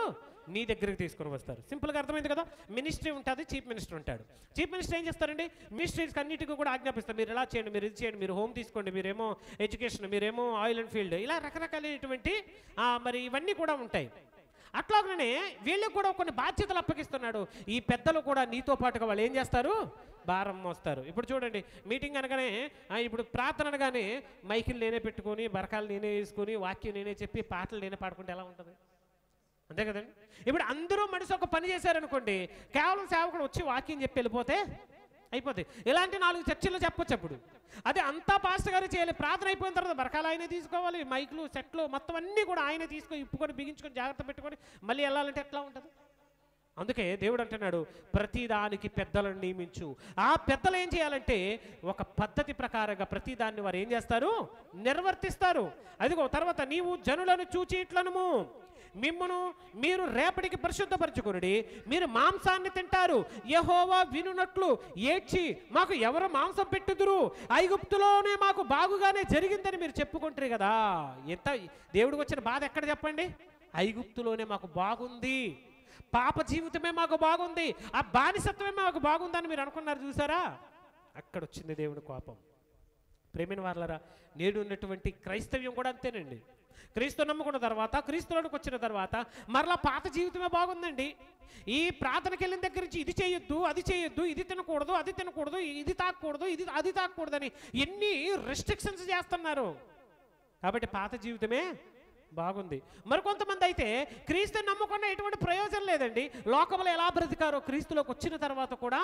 నీ దగ్గరికి తీసుకొని వస్తారు. సింపుల్గా అర్థమైంది కదా. మినిస్ట్రీ ఉంటుంది, చీఫ్ మినిస్టర్ ఉంటాడు. చీఫ్ మినిస్టర్ ఏం చేస్తారండి, మినిస్ట్రీస్కి అన్నిటికీ కూడా ఆజ్ఞాపిస్తారు, మీరు ఇలా చేయండి, మీరు ఇది చేయండి, మీరు హోమ్ తీసుకోండి, మీరేమో ఎడ్యుకేషన్, మీరేమో ఆయిల్ అండ్ ఫీల్డ్, ఇలా రకరకాలైనటువంటి మరి ఇవన్నీ కూడా ఉంటాయి. అట్లాగనే వీళ్ళకి కూడా కొన్ని బాధ్యతలు అప్పగిస్తున్నాడు. ఈ పెద్దలు కూడా నీతో పాటుగా వాళ్ళు ఏం చేస్తారు, భారం మోస్తారు. ఇప్పుడు చూడండి, మీటింగ్ అనగానే ఇప్పుడు ప్రార్థన అనగానే మైకిల్ నేనే పెట్టుకొని, బరకాలు నేనే వేసుకొని, వాక్యం నేనే చెప్పి, పాటలు నేనే పాడుకుంటే ఎలా ఉంటుంది, అంతే కదండి. ఇప్పుడు అందరూ మనిషి ఒక పని చేశారనుకోండి, కేవలం సేవకుడు వచ్చి వాక్యం చెప్పి వెళ్ళిపోతే అయిపోతాయి. ఇలాంటి 4 చర్చలు చెప్పొచ్చు. అప్పుడు అదే అంతా పాస్టర్ గారు చేయాలి. ప్రార్థన అయిపోయిన తర్వాత బరకాలు ఆయనే తీసుకోవాలి, మైకులు సెట్లు మొత్తం అన్నీ కూడా ఆయనే తీసుకొని ఇప్పుకొని బిగించుకొని జాగ్రత్త పెట్టుకొని మళ్ళీ వెళ్ళాలంటే ఎట్లా ఉంటుంది. అందుకే దేవుడు అంటున్నాడు, ప్రతిదానికి పెద్దలను నియమించు. ఆ పెద్దలు ఏం చేయాలంటే ఒక పద్ధతి ప్రకారంగా ప్రతిదాన్ని వారు ఏం చేస్తారు, నిర్వర్తిస్తారు. అదిగో తర్వాత నీవు జనులను చూచి ఇట్లనుము, మిమ్మును మీరు రేపటికి పరిశుద్ధపరచుకొనుడి, మీరు మాంసాన్ని తింటారు, యెహోవా వినునట్లు ఏడ్చి మాకు ఎవరు మాంసం పెట్టుదురు, ఐగుప్తులోనే మాకు బాగుగానే జరిగిందని మీరు చెప్పుకుంటారు కదా. ఎంత దేవుడికి వచ్చిన బాధ ఎక్కడ చెప్పండి, ఐగుప్తులోనే మాకు బాగుంది, పాప జీవితమే మాకు బాగుంది, ఆ బానిసత్వమే మాకు బాగుందని మీరు అనుకున్నారు చూసారా, అక్కడ వచ్చింది దేవుని కోపం. ప్రేమైన వారలారా, నేడు ఉన్నటువంటి క్రైస్తవ్యం కూడా అంతేనండి. క్రీస్తు నమ్ముకున్న తర్వాత, క్రీస్తులోకి వచ్చిన తర్వాత మరలా పాత జీవితమే బాగుందండి. ఈ ప్రార్థనకి వెళ్ళిన దగ్గర నుంచి ఇది చేయొద్దు, అది చేయొద్దు, ఇది తినకూడదు, అది తినకూడదు, ఇది తాకూడదు, అది తాకూడదు అని ఎన్ని రెస్ట్రిక్షన్స్ చేస్తున్నారు. కాబట్టి పాత జీవితమే బాగుంది. మరికొంతమంది అయితే క్రీస్తుని నమ్ముకున్న ఎటువంటి ప్రయోజనం లేదండి. లోకంలో ఎలా బ్రతికారో క్రీస్తులోకి వచ్చిన తర్వాత కూడా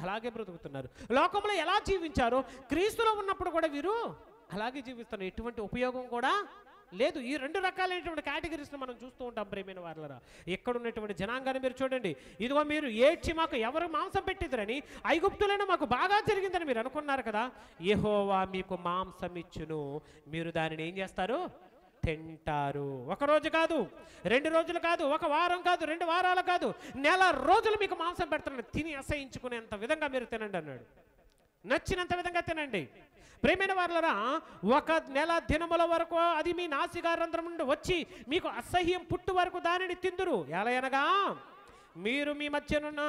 అలాగే బ్రతుకుతున్నారు. లోకంలో ఎలా జీవించారో క్రీస్తులో ఉన్నప్పుడు కూడా వీరు అలాగే జీవిస్తున్నారు. ఎటువంటి ఉపయోగం కూడా లేదు. ఈ 2 రకాలైనటువంటి కేటగిరీస్ని మనం చూస్తూ ఉంటాం ప్రియమైన వారలారా. ఇక్కడ ఉన్నటువంటి జనాంగాన్ని మీరు చూడండి. ఇదిగో మీరు ఏడ్చి మాకు ఎవరు మాంసం పెట్టిద్దరని, ఐగుప్తులను మాకు బాగా జరిగిందని మీరు అనుకున్నారు కదా, యెహోవా మీకు మాంసం ఇచ్చును, మీరు దానిని ఏం చేస్తారు, తింటారు. 1 రోజు కాదు, 2 రోజులు కాదు, 1 వారం కాదు, 2 వారాలు కాదు, నెల రోజులు మీకు మాంసం పెడతాను, తిని అసహించుకునేంత విధంగా మీరు తినండి అన్నాడు. నచ్చినంత విధంగా తినండి. ప్రియమైన వారలారా, 1 నెల దినముల వరకు అది మీ నాసికారంధ్రం నుండి వచ్చి మీకు అసహ్యం పుట్టు వరకు దానిని తిందురు. ఎలా అనగా మీరు మీ మధ్యనున్న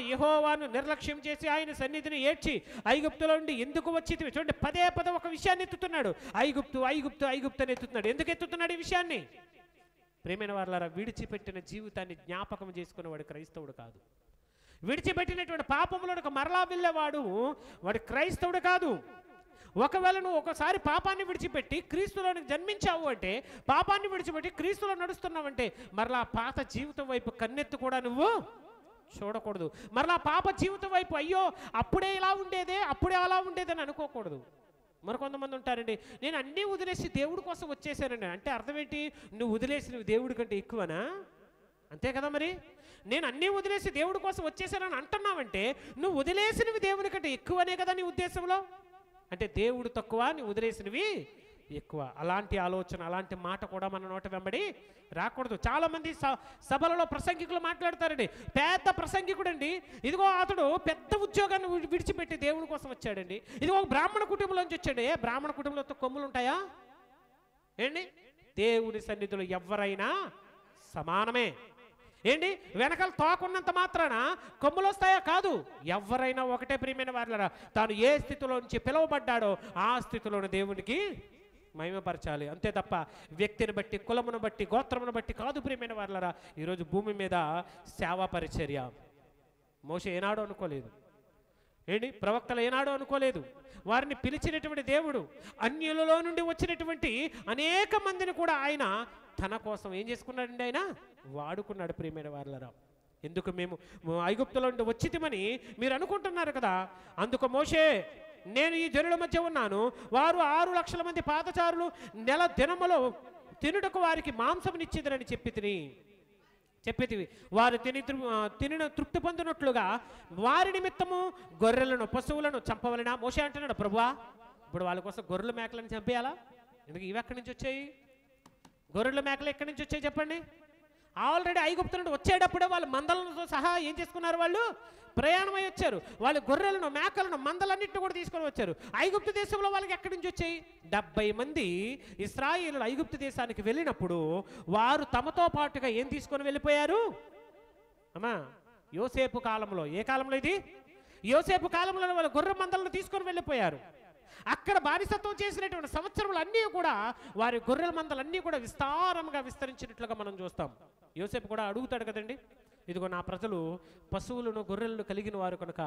యెహోవాను నిర్లక్ష్యం చేసి ఆయన సన్నిధిని ఏడ్చి ఐగుప్తులో నుండి ఎందుకు వచ్చి చూడండి, పదే ఒక విషయాన్ని ఎత్తుతున్నాడు. ఐగుప్తు ఐగుప్తు ఐగుప్తు అని ఎత్తుతున్నాడు. ఎందుకు ఎత్తుతున్నాడు ఈ విషయాన్ని? ప్రియమైన వారలారా, విడిచిపెట్టిన జీవితాన్ని జ్ఞాపకం చేసుకునేవాడు క్రైస్తవుడు కాదు. విడిచిపెట్టినటువంటి పాపంలోనికి మరలా వెళ్ళేవాడు వాడు క్రైస్తవుడు కాదు. ఒకవేళ నువ్వు ఒకసారి పాపాన్ని విడిచిపెట్టి క్రీస్తులోనికి జన్మించావు అంటే, పాపాన్ని విడిచిపెట్టి క్రీస్తులో నడుస్తున్నావంటే మరలా పాత జీవితం వైపు కన్నెత్తు కూడా నువ్వు చూడకూడదు. మరలా పాప జీవితం వైపు అయ్యో అప్పుడే ఇలా ఉండేదే, అప్పుడే అలా ఉండేదని అనుకోకూడదు. మరి కొంతమంది ఉంటారండి, నేను అన్నీ వదిలేసి దేవుడి కోసం వచ్చేసానండి. అంటే అర్థం ఏంటి? నువ్వు వదిలేసినవి దేవుడి కంటే ఎక్కువనా? అంతే కదా మరి. నేను అన్నీ వదిలేసి దేవుడి కోసం వచ్చేసానని అంటున్నావంటే నువ్వు వదిలేసినవి దేవుడి కంటే ఎక్కువనే కదా నీ ఉద్దేశంలో. అంటే దేవుడు తక్కువ, నీ వదిలేసినవి ఎక్కువ. అలాంటి ఆలోచన, అలాంటి మాట కూడా మన నోట వెంబడి రాకూడదు. చాలామంది సభలలో ప్రసంగికులు మాట్లాడతారండి. పెద్ద ప్రసంగికుడు అండి, ఇదిగో అతడు పెద్ద ఉద్యోగాన్ని విడిచిపెట్టి దేవుని కోసం వచ్చాడండి. ఇదిగో బ్రాహ్మణ కుటుంబంలోంచి వచ్చాడు. బ్రాహ్మణ కుటుంబంలో కొమ్ములు ఉంటాయా ఏంటి? దేవుని సన్నిధిలో ఎవరైనా సమానమే ఏంటి? వెనకాల తోకున్నంత మాత్రాన కొమ్ములు వస్తాయా? కాదు. ఎవరైనా ఒకటే ప్రియమైన వారులారా, తాను ఏ స్థితిలో నుంచి పిలువబడ్డాడో ఆ స్థితిలోని దేవునికి మహిమపరచాలి. అంతే తప్ప వ్యక్తిని బట్టి, కులమును బట్టి, గోత్రమును బట్టి కాదు ప్రియమైన వారులారా. ఈరోజు భూమి మీద సేవా పరిచర్య మోషే ఏనాడో అనుకోలేదు ఏంటి? ప్రవక్తలు ఏనాడో అనుకోలేదు. వారిని పిలిచినటువంటి దేవుడు అన్యులలో నుండి వచ్చినటువంటి అనేక మందిని కూడా ఆయన తన కోసం ఏం చేసుకున్నాడండి? ఆయన వాడుకున్నాడు ప్రియమైన వారులారా. ఎందుకు మేము ఐగుప్తులో నుండి వచ్చితిమని మీరు అనుకుంటున్నారు కదా. అందుకు మోషే, నేను ఈ జనుల మధ్య ఉన్నాను, వారు 6 లక్షల మంది పాదచారులు నెల దినములో తినుటకు వారికి మాంసమునిచ్చిదరని చెప్పితివి. వారు తినిన తృప్తి పొందినట్లుగా వారి నిమిత్తము గొర్రెలను, పశువులను చంపవలెనా? మోషే అంటున్నాడు, ప్రభువా ఇప్పుడు వాళ్ళ కోసం గొర్రెలు మేకలను చంపేయాలా? ఎందుకు? ఇవి ఎక్కడి నుంచి వచ్చాయి? గొర్రెలు మేకలు ఎక్కడి నుంచి వచ్చాయి చెప్పండి? ఆల్రెడీ ఐగుప్తు నుండి వచ్చేటప్పుడే వాళ్ళు మందలతో సహా ఏం చేసుకున్నారు? వాళ్ళు ప్రయాణమై వచ్చారు. వాళ్ళు గొర్రెలను, మేకలను, మందలన్నింటినీ కూడా తీసుకొని వచ్చారు. ఐగుప్తు దేశంలో వాళ్ళకి ఎక్కడి నుంచి వచ్చాయి? 70 మంది ఇశ్రాయేలులు ఐగుప్తు దేశానికి వెళ్ళినప్పుడు వారు తమతో పాటుగా ఏం తీసుకొని వెళ్ళిపోయారు అమ్మా? యోసేపు కాలంలో. ఏ కాలంలో ఇది? యోసేపు కాలంలో వాళ్ళు గొర్రె మందలను తీసుకొని వెళ్ళిపోయారు. అక్కడ బానిసత్వం చేసినటువంటి సంవత్సరములు అన్నీ కూడా వారి గొర్రెల మందలన్నీ కూడా విస్తారంగా విస్తరించినట్లుగా మనం చూస్తాం. యోసేపు కూడా అడుగుతాడు కదండి, ఇదిగో నా ప్రజలు పశువులను, గొర్రెలను కలిగిన వారు కనుక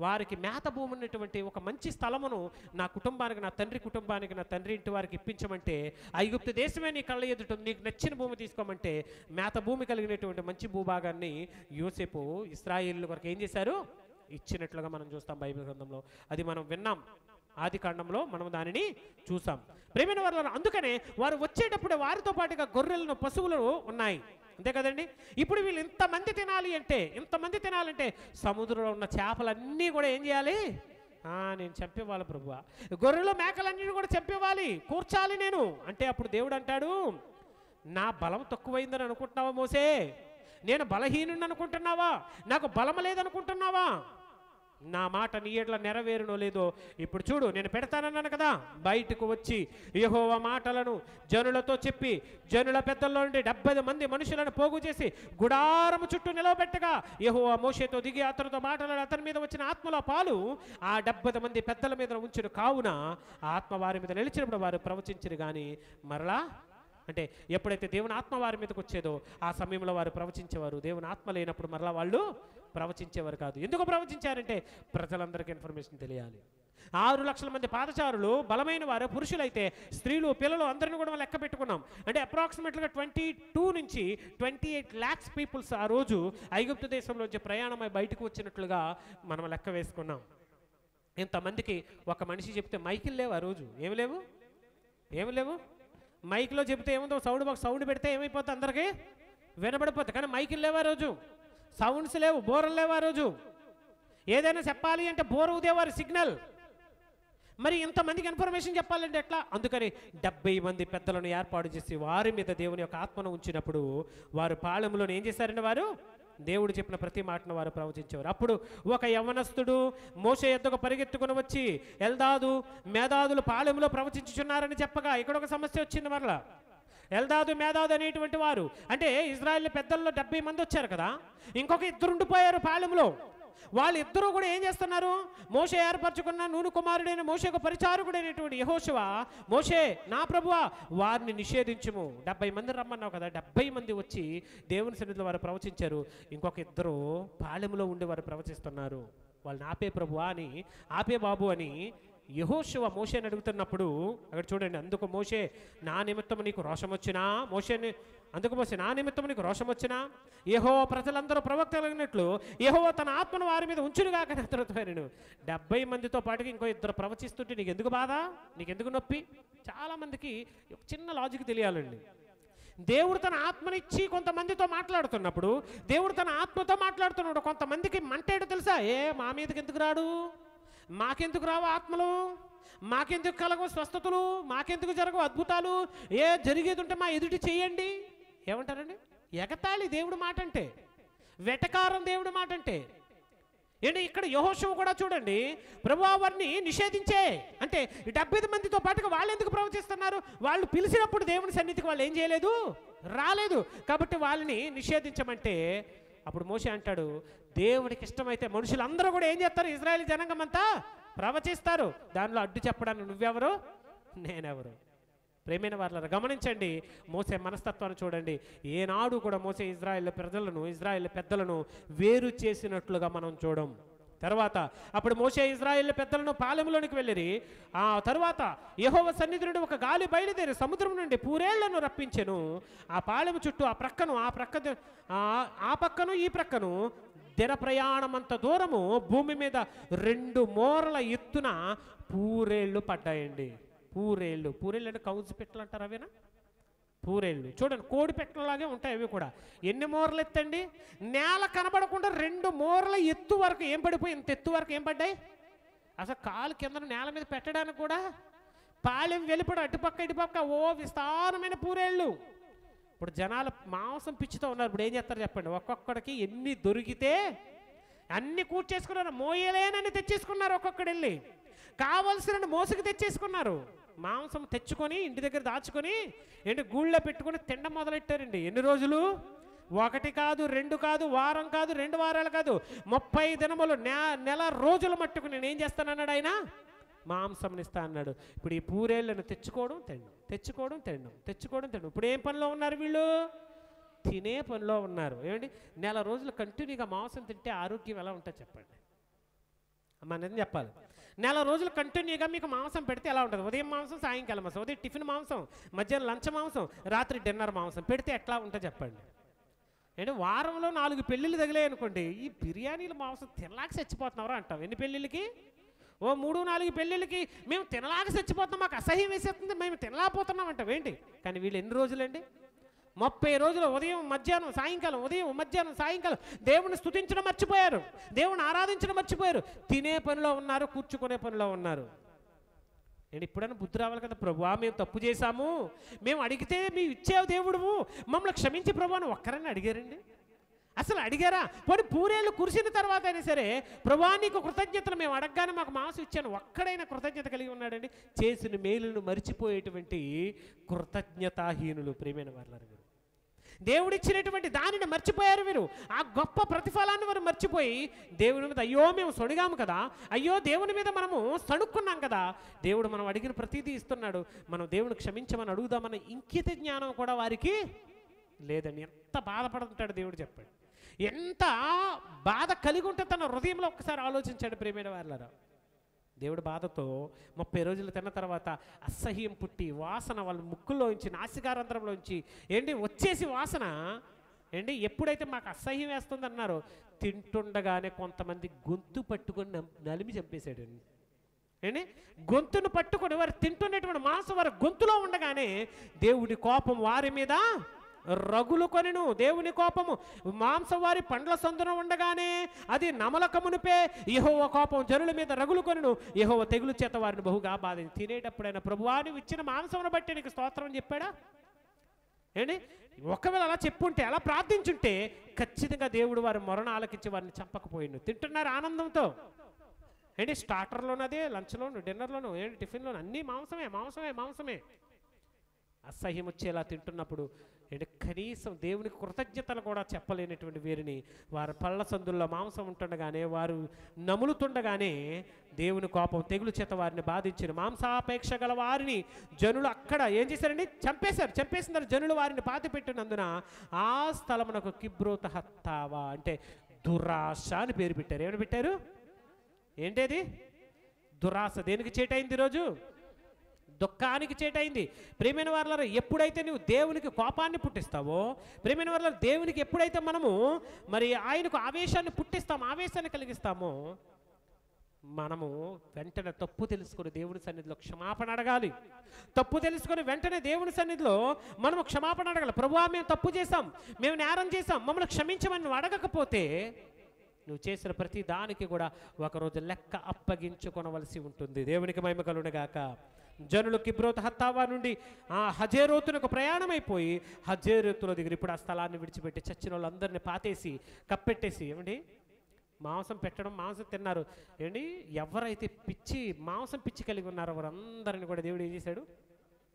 వారికి మేత భూమి ఉన్నటువంటి ఒక మంచి స్థలమును నా కుటుంబానికి, నా తండ్రి కుటుంబానికి, నా తండ్రి ఇంటి వారికి ఇప్పించమంటే, ఐగుప్తు దేశమే నీ కళ్ళ ఎదుట నీకు నచ్చిన భూమి తీసుకోమంటే మేత భూమి కలిగినటువంటి మంచి భూభాగాన్ని యోసేపు ఇశ్రాయేలు కొరకు ఏం చేశారు? ఇచ్చినట్లుగా మనం చూస్తాం బైబిల్ గ్రంథంలో. అది మనం విన్నాం. ఆది కాండంలో మనం దానిని చూసాం ప్రేమైన వారు. అందుకనే వారు వచ్చేటప్పుడు వారితో పాటుగా గొర్రెలను, పశువులు ఉన్నాయి. అంతే కదండి. ఇప్పుడు వీళ్ళు ఇంతమంది తినాలంటే సముద్రంలో ఉన్న చేపలన్నీ కూడా ఏం చేయాలి? నేను చంపేవాళ్ళు ప్రభువా. గొర్రెలు, మేకలన్నీ కూడా చంపేవాలి, కూర్చాలి నేను అంటే. అప్పుడు దేవుడు అంటాడు, నా బలం తక్కువైందని అనుకుంటున్నావా మోసే? నేను బలహీనుని అనుకుంటున్నావా? నాకు బలం లేదనుకుంటున్నావా? నా మాట నీ ఎట్లా నెరవేరునో లేదో ఇప్పుడు చూడు. నేను పెడతానన్నాను కదా. బయటకు వచ్చి యెహోవా మాటలను జనులతో చెప్పి, జనుల పెద్దల్లో నుండి 70 మంది మనుషులను పోగు చేసి గుడారము చుట్టూ నిలవబెట్టగా యెహోవా మోషేతో దిగి అతనితో మాట్లాడి అతని మీద వచ్చిన ఆత్మలో పాలు ఆ 70 మంది పెద్దల మీద ఉంచిన కావున ఆత్మ వారి మీద నిలిచినప్పుడు వారు ప్రవచించరు. కానీ మరలా అంటే ఎప్పుడైతే దేవుని ఆత్మ వారి మీదకి వచ్చేదో ఆ సమయంలో వారు ప్రవచించేవారు. దేవుని ఆత్మ లేనప్పుడు మరలా వాళ్ళు ప్రవచించేవారు కాదు. ఎందుకు ప్రవచించారంటే ప్రజలందరికీ ఇన్ఫర్మేషన్ తెలియాలి. 6 లక్షల మంది పాదచారులు బలమైన వారు, పురుషులైతే స్త్రీలు, పిల్లలు అందరిని కూడా లెక్క పెట్టుకున్నాం. అంటే అప్రాక్సిమేట్గా 22 నుంచి 28 lakhs పీపుల్స్ ఆ రోజు ఐగుప్తు దేశంలోంచి ప్రయాణమై బయటకు వచ్చినట్లుగా మనం లెక్క వేసుకున్నాం. ఇంతమందికి ఒక మనిషి చెప్తే మైకిల్ లేవు ఆ రోజు. ఏమి లేవు. మైక్లో చెబితే ఏముందో సౌండ్ బాక్స్ సౌండ్ పెడితే ఏమైపోతుంది? అందరికీ వినబడిపోతుంది. కానీ మైకిల్ లేవు ఆ రోజు, సౌండ్స్ లేవు, బోరలు లేవు ఆ రోజు. ఏదైనా చెప్పాలి అంటే బోర ఊదేవారు సిగ్నల్. మరి ఇంతమందికి ఇన్ఫర్మేషన్ చెప్పాలంటే ఎట్లా? అందుకని 70 మంది పెద్దలను ఏర్పాటు చేసి వారి మీద దేవుని యొక్క ఆత్మను ఉంచినప్పుడు వారు పాళెంలో ఏం చేశారంటే వారు దేవుడు చెప్పిన ప్రతి మాటను వారు ప్రవచించేవారు. అప్పుడు ఒక యవ్వనస్తుడు మోషే యొద్దకు పరిగెత్తుకుని వచ్చి ఎల్దాదు, మేదాదులు పాళెంలో ప్రవచించుచున్నారని చెప్పగా ఇక్కడ ఒక సమస్య వచ్చింది. మరలా ఎల్దాదు, మేదాదు అనేటువంటి వారు అంటే ఇజ్రాయెల్ పెద్దల్లో 70 మంది వచ్చారు కదా, ఇంకొక 2 ఉండిపోయారు పాళెంలో. వాళ్ళిద్దరూ కూడా ఏం చేస్తున్నారు? మోషే ఏర్పరచుకున్న నూను కుమారుడైన మోషేకు పరిచారకుడైనటువంటి యెహోషువ, మోషే నా ప్రభువా వారిని నిషేధించుము. 70 మంది రమ్మన్నావు కదా, 70 మంది వచ్చి దేవుని సన్నిధిలో వారు ప్రవచించారు. ఇంకొక 2 పాళెంలో ఉండి వారు ప్రవచిస్తున్నారు. వాళ్ళని ఆపే ప్రభువా అని, ఆపే బాబు అని యెహోషువ మోషేని అడుగుతున్నప్పుడు అక్కడ చూడండి. అందుకు మోషే, నా నిమిత్తం నీకు రోషం వచ్చినా? మోషేని అందుకు మోసే, నా నిమిత్తం నీకు రోషం వచ్చినా యెహోవా ప్రజలందరూ ప్రవక్తలగినట్లు యెహోవా తన ఆత్మను వారి మీద ఉంచునుగాక నేను 70 మందితో పాటుగా ఇంకో 2 ప్రవచిస్తుంటే నీకు ఎందుకు బాధ, నీకెందుకు నొప్పి? చాలామందికి ఒక చిన్న లాజిక్ తెలియాలండి. దేవుడు తన ఆత్మనిచ్చి కొంతమందితో మాట్లాడుతున్నప్పుడు, దేవుడు తన ఆత్మతో మాట్లాడుతున్నాడు, కొంతమందికి మంటేడు తెలుసా? మా మీదకి ఎందుకు రాడు, మాకెందుకు రావు ఆత్మలు, మాకెందుకు కలగవు స్వస్థతలు, మాకెందుకు జరగవు అద్భుతాలు, జరిగేది ఉంటే మా ఎదుటి చేయండి. ఏమంటారండి? ఎగతాళి దేవుడు మాట అంటే, వెటకారం దేవుడు మాట అంటే. ఏంటి ఇక్కడ యెహోషువ కూడా చూడండి, ప్రభువా వారిని నిషేధించే అంటే 70 మందితో పాటుగా వాళ్ళు ఎందుకు ప్రవచిస్తున్నారు? వాళ్ళు పిలిచినప్పుడు దేవుని సన్నిధికి వాళ్ళు ఏం చేయలేదు, రాలేదు. కాబట్టి వాళ్ళని నిషేధించమంటే అప్పుడు మోషే అంటాడు, దేవుడికి ఇష్టమైతే మనుషులందరూ కూడా ఏం చేస్తారు? ఇశ్రాయేలు జనాంగం అంతా ప్రవచిస్తారు. దానిలో అడ్డు చెప్పడానికి నువ్వెవరు, నేనెవరు? ప్రేమైన వారులారా గమనించండి, మోసే మనస్తత్వాన్ని చూడండి. ఏనాడు కూడా మోసే ఇశ్రాయేల్ ప్రజలను, ఇశ్రాయేల్ పెద్దలను వేరు చేసినట్లుగా మనం చూడం. తర్వాత అప్పుడు మోసే ఇశ్రాయేల్ పెద్దలను పాలెంలోనికి వెళ్ళిరి. ఆ తర్వాత యెహోవా సన్నిధి నుండి ఒక గాలి బయలుదేరి సముద్రం నుండి పూరేళ్లను రప్పించెను. ఆ పాలెము చుట్టూ ఆ పక్కను ఈ ప్రక్కను దిన ప్రయాణమంత దూరము భూమి మీద 2 మోరల ఎత్తున పూరేళ్లు పడ్డాయండి. పూరేళ్ళు అంటే కౌజు పెట్టలు అంటారు, అవేనా పూరేళ్ళు? చూడండి, కోడి పెట్టలలాగే ఉంటాయి అవి కూడా. ఎన్ని మోరలు ఎత్తండి? నేల కనబడకుండా 2 మోరల ఎత్తు వరకు ఏం పడిపోయి, ఇంత ఎత్తు వరకు ఏం పడ్డాయి? అసలు కాలు కింద నేల మీద పెట్టడానికి కూడా పాలెం వెలుపడు అటుపక్క ఇటుపక్క విస్తారమైన పూరేళ్ళు. ఇప్పుడు జనాలు మాంసం పిచ్చితో ఉన్నారు. ఇప్పుడు ఏం చేస్తారు చెప్పండి? ఒక్కొక్కడికి ఎన్ని దొరికితే అన్ని కూర్చేసుకున్నారు, మోయలేనని తెచ్చేసుకున్నారు. ఒక్కొక్కడు వెళ్ళి కావలసిన మోసుకు తెచ్చేసుకున్నారు. మాంసం తెచ్చుకొని ఇంటి దగ్గర దాచుకొని గూళ్ళో పెట్టుకొని తినడం మొదలెట్టారండి. ఎన్ని రోజులు? 1 కాదు, 2 కాదు, వారం కాదు, 2 వారాలు కాదు, 30 దినములు, నెల రోజుల మట్టుకు నేను ఏం చేస్తానన్నాడు ఆయన? మాంసం ఇస్తా అన్నాడు. ఇప్పుడు ఈ పూరేళ్ళను తెచ్చుకోవడం తినడం, తెచ్చుకోవడం తినడం, తెచ్చుకోవడం తినడం. ఇప్పుడు ఏం పనిలో ఉన్నారు వీళ్ళు? తినే పనిలో ఉన్నారు. ఏమండి, నెల రోజులు కంటిన్యూగా మాంసం తింటే ఆరోగ్యం ఎలా ఉంటుంది చెప్పండి? అమ్మ నేను చెప్పాలి. నెల రోజులు కంటిన్యూగా మీకు మాంసం పెడితే ఎలా ఉంటుంది? ఉదయం మాంసం, సాయంకాలం మాంసం, ఉదయం టిఫిన్ మాంసం, మధ్యాహ్నం లంచ్ మాంసం, రాత్రి డిన్నర్ మాంసం పెడితే ఎట్లా ఉంటుంది చెప్పండి? వారంలో 4 పెళ్ళిళ్ళు తగిలాయి అనుకోండి, ఈ బిర్యానీలు మాంసం తినలాగా చచ్చిపోతున్నారా అంటాం. ఎన్ని పెళ్ళిళ్ళకి? 3-4 పెళ్ళిళ్ళకి మేము తినలాగా చచ్చిపోతున్నాం, మాకు అసహ్యం వేసేస్తుంది, మేము తినలేకపోతున్నాం అంటాం. ఏంటి కానీ వీళ్ళు ఎన్ని రోజులండి? 30 రోజులు ఉదయం మధ్యాహ్నం సాయంకాలం, ఉదయం మధ్యాహ్నం సాయంకాలం దేవుని స్తుతించడం మర్చిపోయారు, దేవుని ఆరాధించడం మర్చిపోయారు. తినే పనిలో ఉన్నారు, కూర్చుకునే పనిలో ఉన్నారు. నేను ఇప్పుడైనా బుద్ధి రావాలి కదా, ప్రభువా మేము తప్పు చేశాము, మేము అడిగితే మేము ఇచ్చేవు దేవుడువు, మమ్మల్ని క్షమించి ప్రభు అని ఒక్కరని అడిగారండి? అసలు అడిగారా? పోనీ పూరేళ్ళు కురిసిన తర్వాత అయినా సరే, ప్రభువా నీకు కృతజ్ఞతలు మేము అడగగానే మాకు మాంసం ఇచ్చాను, ఒక్కడైనా కృతజ్ఞత కలిగి ఉన్నాడండి? చేసిన మేలును మరిచిపోయేటువంటి కృతజ్ఞతాహీనులు. ప్రియమైన వారులారా, దేవుడిచ్చినటువంటి దానిని మర్చిపోయారు వీరు. ఆ గొప్ప ప్రతిఫలాన్ని వారు మర్చిపోయి దేవుని మీద అయ్యో మేము సొడిగాము కదా, అయ్యో దేవుని మీద మనము సణుక్కున్నాం కదా, దేవుడు మనం అడిగిన ప్రతిదీ ఇస్తున్నాడు, మనం దేవుని క్షమించమని అడుగుదామన్న ఇంకిత జ్ఞానం కూడా వారికి లేదండి. ఎంత బాధపడుతుంటాడు దేవుడు చెప్పండి? ఎంత బాధ కలిగి ఉంటే తన హృదయంలో ఒక్కసారి ఆలోచించాడు. ప్రియమైన వారులారా, దేవుడు బాధతో 30 రోజులు తిన్న తర్వాత అసహ్యం పుట్టి వాసన వాళ్ళ ముక్కుల్లోంచి, నాసికారంధ్రంలోంచి వచ్చేసి వాసన ఎప్పుడైతే మాకు అసహ్యం వేస్తుంది అన్నారో, తింటుండగానే కొంతమంది గొంతు పట్టుకొని నలిమి చంపేశాడు. గొంతును పట్టుకొని వారు తింటున్నటువంటి మాంసం వారి గొంతులో ఉండగానే దేవుడి కోపం వారి మీద రగులు కొనెను. దేవుని కోపము మాంసం వారి పండ్ల సందున ఉండగానే అది నమలకమునిపే యెహోవా కోపం జనుల మీద రగులు కొనెను. యెహోవా తెగులు చేత వారిని బహుగా బాధించి తినేటప్పుడైనా ప్రభువా నీవు ఇచ్చిన మాంసమును బట్టి నీకు స్తోత్రం అని చెప్పాడా? ఒకవేళ అలా చెప్పుంటే, అలా ప్రార్థించుంటే ఖచ్చితంగా దేవుడు వారి మొరను ఆలకించి వారిని చంపకపోయిండు. తింటున్నారు ఆనందంతో. స్టార్టర్లోనూ అదే, లంచ్లోను, డిన్నర్లోను, టిఫిన్లోను అన్నీ మాంసమే మాంసమే మాంసమే. అసహ్యం వచ్చేలా తింటున్నప్పుడు కనీసం దేవునికి కృతజ్ఞతలు కూడా చెప్పలేనటువంటి వీరిని వారి పళ్ళ సందుల్లో మాంసం ఉంటుండగానే, వారు నములుతుండగానే దేవుని కోపం తెగులు చేత వారిని బాధించిన మాంసాపేక్ష గల వారిని జనులు అక్కడ ఏం చేశారండి? చంపేసిన జనులు వారిని పాతిపెట్టినందున ఆ స్థలమునకు కిబ్రోత హత్తావా అంటే దురాశ అని పేరు పెట్టారు. ఏమని పెట్టారు? ఏంటది? దురాశ. దేనికి చేటైంది ఈరోజు? దుఃఖానికి చేటైంది. ప్రియమైన వారలారా, ఎప్పుడైతే నువ్వు దేవునికి కోపాన్ని పుట్టిస్తావో, ప్రియమైన వారలారా, దేవునికి ఎప్పుడైతే మనము మరి ఆయనకు ఆవేశాన్ని పుట్టిస్తామో, ఆవేశాన్ని కలిగిస్తామో, మనము వెంటనే తప్పు తెలుసుకొని దేవుని సన్నిధిలో క్షమాపణ అడగాలి. తప్పు తెలుసుకొని వెంటనే దేవుని సన్నిధిలో మనము క్షమాపణ అడగాలి. ప్రభువా, మేము తప్పు చేశాం, మేము నేరం చేశాం, మమ్మల్ని క్షమించమని నువ్వు అడగకపోతే నువ్వు చేసిన ప్రతి దానికి కూడా ఒకరోజు లెక్క అప్పగించుకొనవలసి ఉంటుంది. దేవునికి మహిమ కలుగునుగాక. జనులు కిబ్రోత్ హత్తావా నుండి హజేరోతునకు ప్రయాణమైపోయి హజేరోతుల దగ్గర ఇప్పుడు ఆ స్థలాన్ని విడిచిపెట్టి చచ్చిన వాళ్ళందరినీ పాతేసి కప్పెట్టేసి, ఏమండి మాంసం పెట్టడం, మాంసం తిన్నారు. ఏంటి, ఎవరైతే మాంసం పిచ్చి కలిగి ఉన్నారో వారందరిని కూడా దేవుడు ఏం చేశాడు?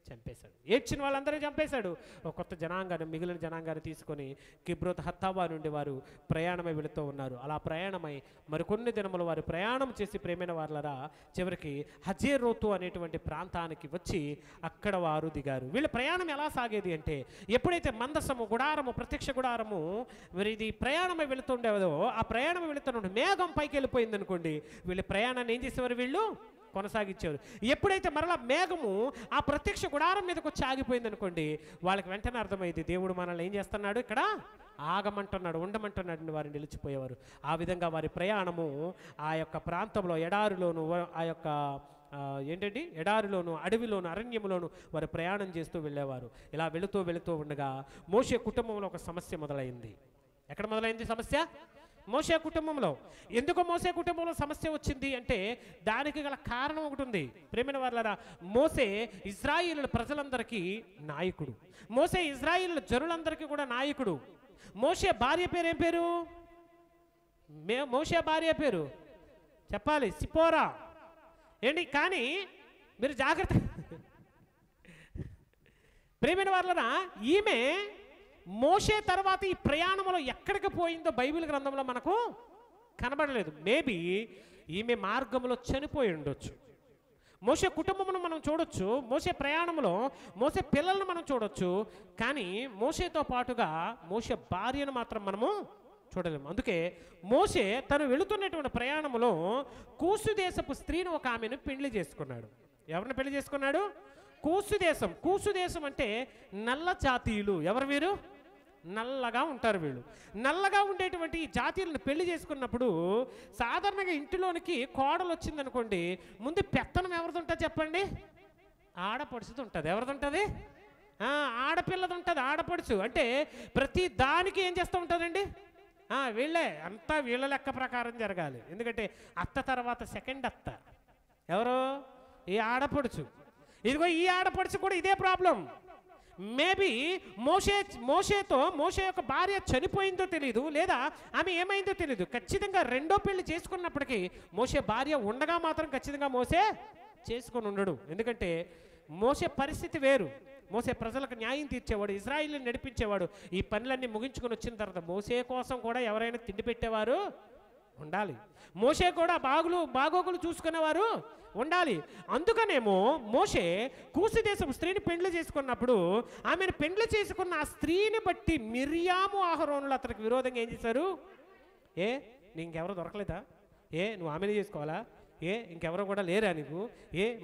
చంపేశాడు. ఏడ్చిన వాళ్ళందరినీ చంపేశాడు. ఒక కొత్త జనాంగాన్ని, మిగిలిన జనాంగాన్ని తీసుకొని కిబ్రోత్ హత్తావా నుండి వారు ప్రయాణమై వెళుతూ ఉన్నారు. అలా ప్రయాణమై మరికొన్ని దినములు వారు ప్రయాణం చేసి ప్రేమైన వార్లరా చివరికి హజేరోతు అనేటువంటి ప్రాంతానికి వచ్చి అక్కడ వారు దిగారు. వీళ్ళ ప్రయాణం ఎలా సాగేది అంటే, ఎప్పుడైతే మందసము, గుడారము, ప్రత్యక్ష గుడారము మరి ఇది ప్రయాణమై వెళుతుండేదో, ఆ ప్రయాణం వెళుతున్న మేఘం పైకి వెళ్ళిపోయింది అనుకోండి, వీళ్ళ ప్రయాణాన్ని ఏం చేసేవారు? వీళ్ళు కొనసాగించారు. ఎప్పుడైతే మరలా మేఘము ఆ ప్రత్యక్ష గుడారం మీదకి వచ్చి ఆగిపోయింది అనుకోండి, వాళ్ళకి వెంటనే అర్థమైంది దేవుడు మనల్ని ఏం చేస్తున్నాడు, ఇక్కడ ఆగమంటున్నాడు, ఉండమంటున్నాడు, వారిని నిలిచిపోయేవారు. ఆ విధంగా వారి ప్రయాణము ఆ యొక్క ప్రాంతంలో ఎడారిలోను, ఆ యొక్క ఏంటండి ఎడారిలోను, అడవిలోను, అరణ్యములోను వారు ప్రయాణం చేస్తూ వెళ్ళేవారు. ఇలా వెళుతూ ఉండగా మోషే కుటుంబంలో ఒక సమస్య మొదలైంది. ఎక్కడ మొదలైంది సమస్య? మోషే కుటుంబంలో. ఎందుకు మోషే కుటుంబంలో సమస్య వచ్చింది అంటే దానికి గల కారణం ఒకటి ఉంది. ప్రేమైన వారలారా, మోషే ఇశ్రాయేలు ప్రజలందరికీ నాయకుడు. మోషే ఇశ్రాయేలు జనులందరికీ కూడా నాయకుడు. మోషే భార్య పేరు ఏం పేరు? మోషే భార్య పేరు చెప్పాలి, సిపోరా. ఏంటి, కానీ మీరు జాగ్రత్త. ప్రేమైన వారలారా, ఈమె మోషే తర్వాత ఈ ప్రయాణంలో ఎక్కడికి పోయిందో బైబిల్ గ్రంథంలో మనకు కనబడలేదు. మేబీ ఈమె మార్గంలో చనిపోయి ఉండొచ్చు. మోషే కుటుంబమును మనం చూడొచ్చు, మోషే ప్రయాణంలో మోషే పిల్లలను మనం చూడొచ్చు, కానీ మోషేతో పాటుగా మోషే భార్యను మాత్రం మనము చూడలేము. అందుకే మోషే తను వెళుతున్నటువంటి ప్రయాణంలో కూసు దేశపు స్త్రీని ఒక ఆమెను పెళ్లి చేసుకున్నాడు. ఎవరిని పెళ్లి చేసుకున్నాడు? కూసు దేశం. కూసు దేశం అంటే నల్ల జాతీయులు. ఎవరు వీరు? నల్లగా ఉంటారు వీళ్ళు. నల్లగా ఉండేటువంటి ఈ జాతీయులను పెళ్లి చేసుకున్నప్పుడు సాధారణంగా ఇంటిలోనికి కోడలు వచ్చిందనుకోండి, ముందు పెత్తనం ఎవరిది ఉంటుంది చెప్పండి? ఆడపడుచుది ఉంటుంది. ఎవరిది ఉంటుంది? ఆడపిల్లది ఉంటుంది, ఆడపడుచు. అంటే ప్రతి దానికి ఏం చేస్తూ ఉంటుందండి? వీళ్ళే అంతా వీళ్ళ లెక్క ప్రకారం జరగాలి. ఎందుకంటే అత్త తర్వాత సెకండ్ అత్త ఎవరు? ఈ ఆడపడుచు. ఇదిగో ఈ ఆడపడుచు కూడా ఇదే ప్రాబ్లం. మేబీ మోషే యొక్క భార్య చనిపోయిందో తెలియదు, లేదా ఆమె ఏమైందో తెలియదు. ఖచ్చితంగా రెండో పెళ్లి చేసుకున్నప్పటికీ మోషే భార్య ఉండగా మాత్రం ఖచ్చితంగా మోషే చేసుకొని ఉండడు. ఎందుకంటే మోషే పరిస్థితి వేరు. మోషే ప్రజలకు న్యాయం తీర్చేవాడు, ఇశ్రాయేలుని నడిపించేవాడు. ఈ పనులన్నీ ముగించుకొని వచ్చిన తర్వాత మోషే కోసం కూడా ఎవరైనా తిండి పెట్టేవారు ఉండాలి. మోషే కూడా బాగోగులు చూసుకునేవారు ఉండాలి. అందుకనేమో మోషే కూసు దేశం స్త్రీని పెండ్లి చేసుకున్నప్పుడు ఆమెను పెండ్లి చేసుకున్న ఆ స్త్రీని బట్టి మిర్యాము, అహరోనులు అతనికి విరోధంగా ఏం చేశారు? నీకెవరు దొరకలేదా? నువ్వు ఆమెను చేసుకోవాలా? ఇంకెవరో కూడా లేరా నీకు?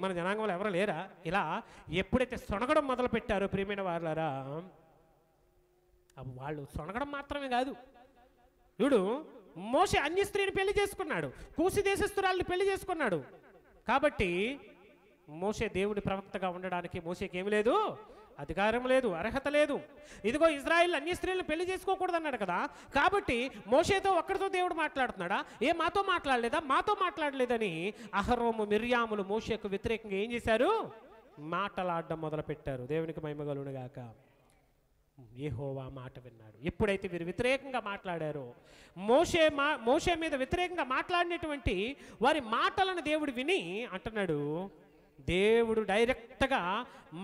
మన జనాంగంలో ఎవరో లేరా? ఇలా ఎప్పుడైతే సొనగడం మొదలు పెట్టారో ప్రియమైన వారలారా, వాళ్ళు సొనగడం మాత్రమే కాదు. వీడు మోషే అన్య స్త్రీని పెళ్లి చేసుకున్నాడు, కూసి దేశస్తురాలను పెళ్లి చేసుకున్నాడు. కాబట్టి మోషే దేవుడి ప్రవక్తగా ఉండడానికి మోషేకి ఏమి లేదు, అధికారం లేదు, అర్హత లేదు. ఇదిగో ఇజ్రాయిల్ అన్య స్త్రీలను పెళ్లి చేసుకోకూడదు అన్నాడు కదా. కాబట్టి మోషేతో ఒక్కడితో దేవుడు మాట్లాడుతున్నాడా? మాతో మాట్లాడలేదా? మాతో మాట్లాడలేదని అహరోము, మిర్యాములు మోషేకు వ్యతిరేకంగా ఏం చేశారు? మాటలాడడం మొదలు పెట్టారు. దేవునికి మహిమ కలుగును గాక. యెహోవా మాట విన్నాడు. ఎప్పుడైతే వీరు వ్యతిరేకంగా మాట్లాడారో, మోషే మీద వ్యతిరేకంగా మాట్లాడినటువంటి వారి మాటలను దేవుడు విని అంటున్నాడు, దేవుడు డైరెక్ట్గా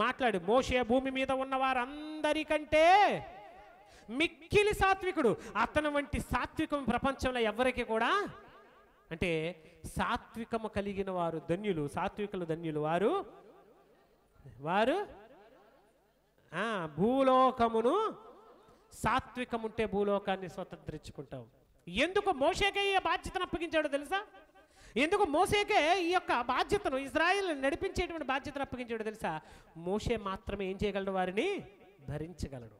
మాట్లాడు, మోషే భూమి మీద ఉన్న వారందరికంటే మిక్కిలి సాత్వికుడు. అతను వంటి సాత్వికం ప్రపంచంలో ఎవరికి కూడా, అంటే సాత్వికము కలిగిన వారు ధన్యులు, సాత్వికులు ధన్యులు. వారు భూలోకమును, సాత్వికముంటే భూలోకాన్ని స్వతంత్రించుకుంటాం. ఎందుకు మోషేకే బాధ్యతను అప్పగించాడో తెలుసా? ఎందుకు మోసేకే ఈ యొక్క బాధ్యతను, ఇజ్రాయిల్ నడిపించేటువంటి బాధ్యతను అప్పగించాడు తెలుసా? మోషే మాత్రమే ఏం చేయగలడు? వారిని భరించగలడు.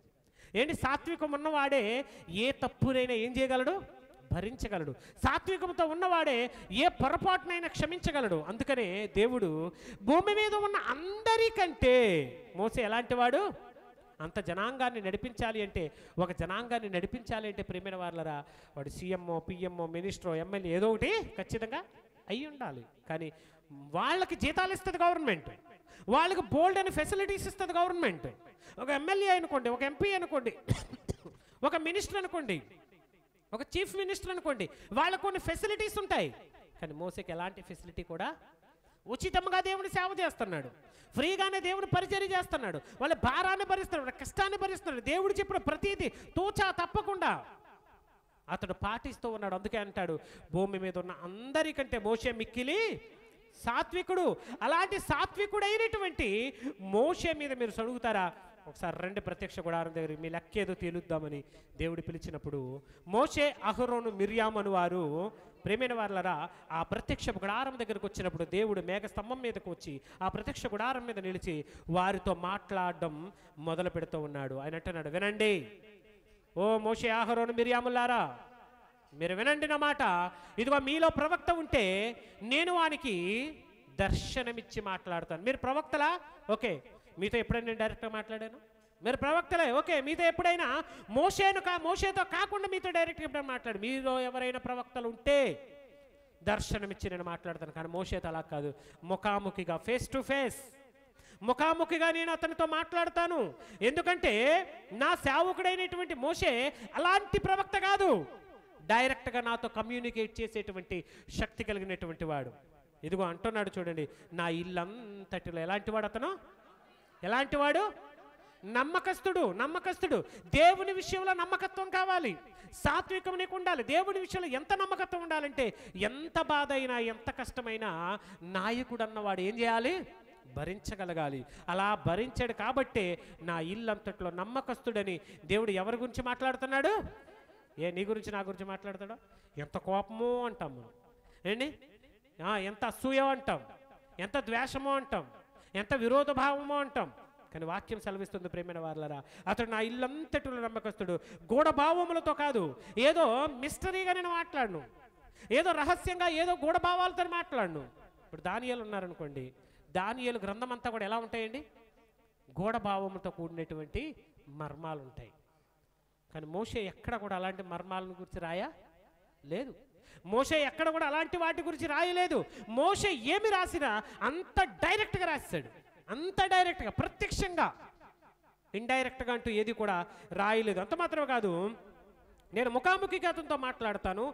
ఏంటి? సాత్వికం ఉన్నవాడే ఏ తప్పునైనా ఏం చేయగలడు? భరించగలడు. సాత్వికంతో ఉన్నవాడే ఏ పొరపాటునైనా క్షమించగలడు. అందుకనే దేవుడు భూమి మీద ఉన్న అందరికంటే మోసే ఎలాంటి వాడు? అంత జనాంగాన్ని నడిపించాలి అంటే, ఒక జనాంగాన్ని నడిపించాలి అంటే ప్రేమైన వాళ్ళరా, వాడు సీఎంఓ, పిఎంఓ, మినిస్టరో, ఎమ్మెల్యే ఏదో ఒకటి ఖచ్చితంగా అయి ఉండాలి. కానీ వాళ్ళకి జీతాలు ఇస్తుంది గవర్నమెంట్, వాళ్ళకి బోల్డ్ అని ఫెసిలిటీస్ ఇస్తుంది గవర్నమెంట్. ఒక ఎమ్మెల్యే అనుకోండి, ఒక ఎంపీ అనుకోండి, ఒక మినిస్టర్ అనుకోండి, ఒక చీఫ్ మినిస్టర్ అనుకోండి, వాళ్ళకు కొన్ని ఫెసిలిటీస్ ఉంటాయి. కానీ మోసేకి ఎలాంటి ఫెసిలిటీ కూడా, ఉచితంగా దేవుని సేవ చేస్తున్నాడు, ఫ్రీగానే దేవుని పరిచర్య చేస్తున్నాడు, వాళ్ళ భారాన్ని భరిస్తున్నాడు, వాళ్ళ కష్టాన్ని భరిస్తున్నాడు. దేవుడు చెప్పిన ప్రతిదీ తూచా తప్పకుండా అతడు పాటిస్తూ ఉన్నాడు. అందుకే అంటాడు, భూమి మీద ఉన్న అందరికంటే మోషే మిక్కిలి సాత్వికుడు. అలాంటి సాత్వికుడైనటువంటి మోషే మీద మీరు సడుగుతారా? ఒకసారి రెండు ప్రత్యక్ష గుడారం దగ్గరికి, మీ లెక్కేదో తేలుద్దామని దేవుడు పిలిచినప్పుడు మోషే, అహరోను, మిర్యాము వారు ప్రేమైన వాళ్ళరా ఆ ప్రత్యక్ష గుడారం దగ్గరకు వచ్చినప్పుడు దేవుడు మేఘ స్తంభం మీదకు వచ్చి ఆ ప్రత్యక్ష గుడారం మీద నిలిచి వారితో మాట్లాడడం మొదలు పెడుతూ ఉన్నాడు. ఆయన అంటున్నాడు, వినండి ఓ మోషే, అహరోను, మిర్యాములారా, మీరు వినండి నా మాట. ఇదిగో మీలో ప్రవక్త ఉంటే నేను వానికి దర్శనమిచ్చి మాట్లాడతాను. మీరు ప్రవక్తలా? ఓకే, మీతో ఎప్పుడైనా నేను డైరెక్ట్గా మాట్లాడాను? మీరు ప్రవక్తలే, ఓకే. మీతో ఎప్పుడైనా మోషేతో కాకుండా మీతో డైరెక్ట్గా ఎప్పుడైనా మాట్లాడు. మీలో ఎవరైనా ప్రవక్తలు ఉంటే దర్శనమిచ్చి నేను మాట్లాడతాను. కానీ మోషేతో అలా కాదు, ముఖాముఖిగా, ఫేస్ టు ఫేస్, ముఖాముఖిగా నేను అతనితో మాట్లాడతాను. ఎందుకంటే నా సేవకుడైనటువంటి మోషే అలాంటి ప్రవక్త కాదు, డైరెక్ట్గా నాతో కమ్యూనికేట్ చేసేటువంటి శక్తి కలిగినటువంటి వాడు. ఇదిగో అంటున్నాడు చూడండి, నా ఇల్లంతటిలో ఎలాంటి వాడు అతను? ఎలాంటి వాడు? నమ్మకస్తుడు. నమ్మకస్తుడు. దేవుని విషయంలో నమ్మకత్వం కావాలి, సాత్వికం నీకు ఉండాలి. దేవుని విషయంలో ఎంత నమ్మకత్వం ఉండాలంటే, ఎంత బాధ అయినా ఎంత కష్టమైనా నాయకుడు అన్నవాడు ఏం చేయాలి? భరించగలగాలి. అలా భరించాడు కాబట్టే నా ఇల్లంతట్లో నమ్మకస్తుడని దేవుడు ఎవరి గురించి మాట్లాడుతున్నాడు? నీ గురించి, నా గురించి మాట్లాడతాడు. ఎంత కోపమో అంటాం మనం, ఏంటి? ఎంత అసూయ అంటాం, ఎంత ద్వేషమో అంటాం, ఎంత విరోధ భావమో అంటాం. కానీ వాక్యం సెలవిస్తుంది ప్రేమైన వారలారా, అతడు నా ఇల్లంతటిలో నమ్మకస్తుడు. గూఢభావములతో కాదు, ఏదో మిస్టరీగా నేను మాట్లాడను, ఏదో రహస్యంగా ఏదో గూఢభావాలతో మాట్లాడను. ఇప్పుడు దానియేలు ఉన్నారనుకోండి, దానియేలు గ్రంథం అంతా కూడా ఎలా ఉంటాయండి? గూఢభావములతో కూడినటువంటి మర్మాలు ఉంటాయి. కానీ మోషే ఎక్కడ కూడా అలాంటి మర్మాలను గురించి రాయా లేదు. మోషే ఎక్కడ కూడా అలాంటి వాటి గురించి రాయలేదు. మోషే ఏమి రాసినా అంత డైరెక్ట్గా రాశాడు, అంత డైరెక్ట్గా, ప్రత్యక్షంగా. ఇండైరెక్ట్గా అంటూ ఏది కూడా రాయలేదు. అంత మాత్రమే కాదు, నేను ముఖాముఖిగా అతనితో మాట్లాడతాను,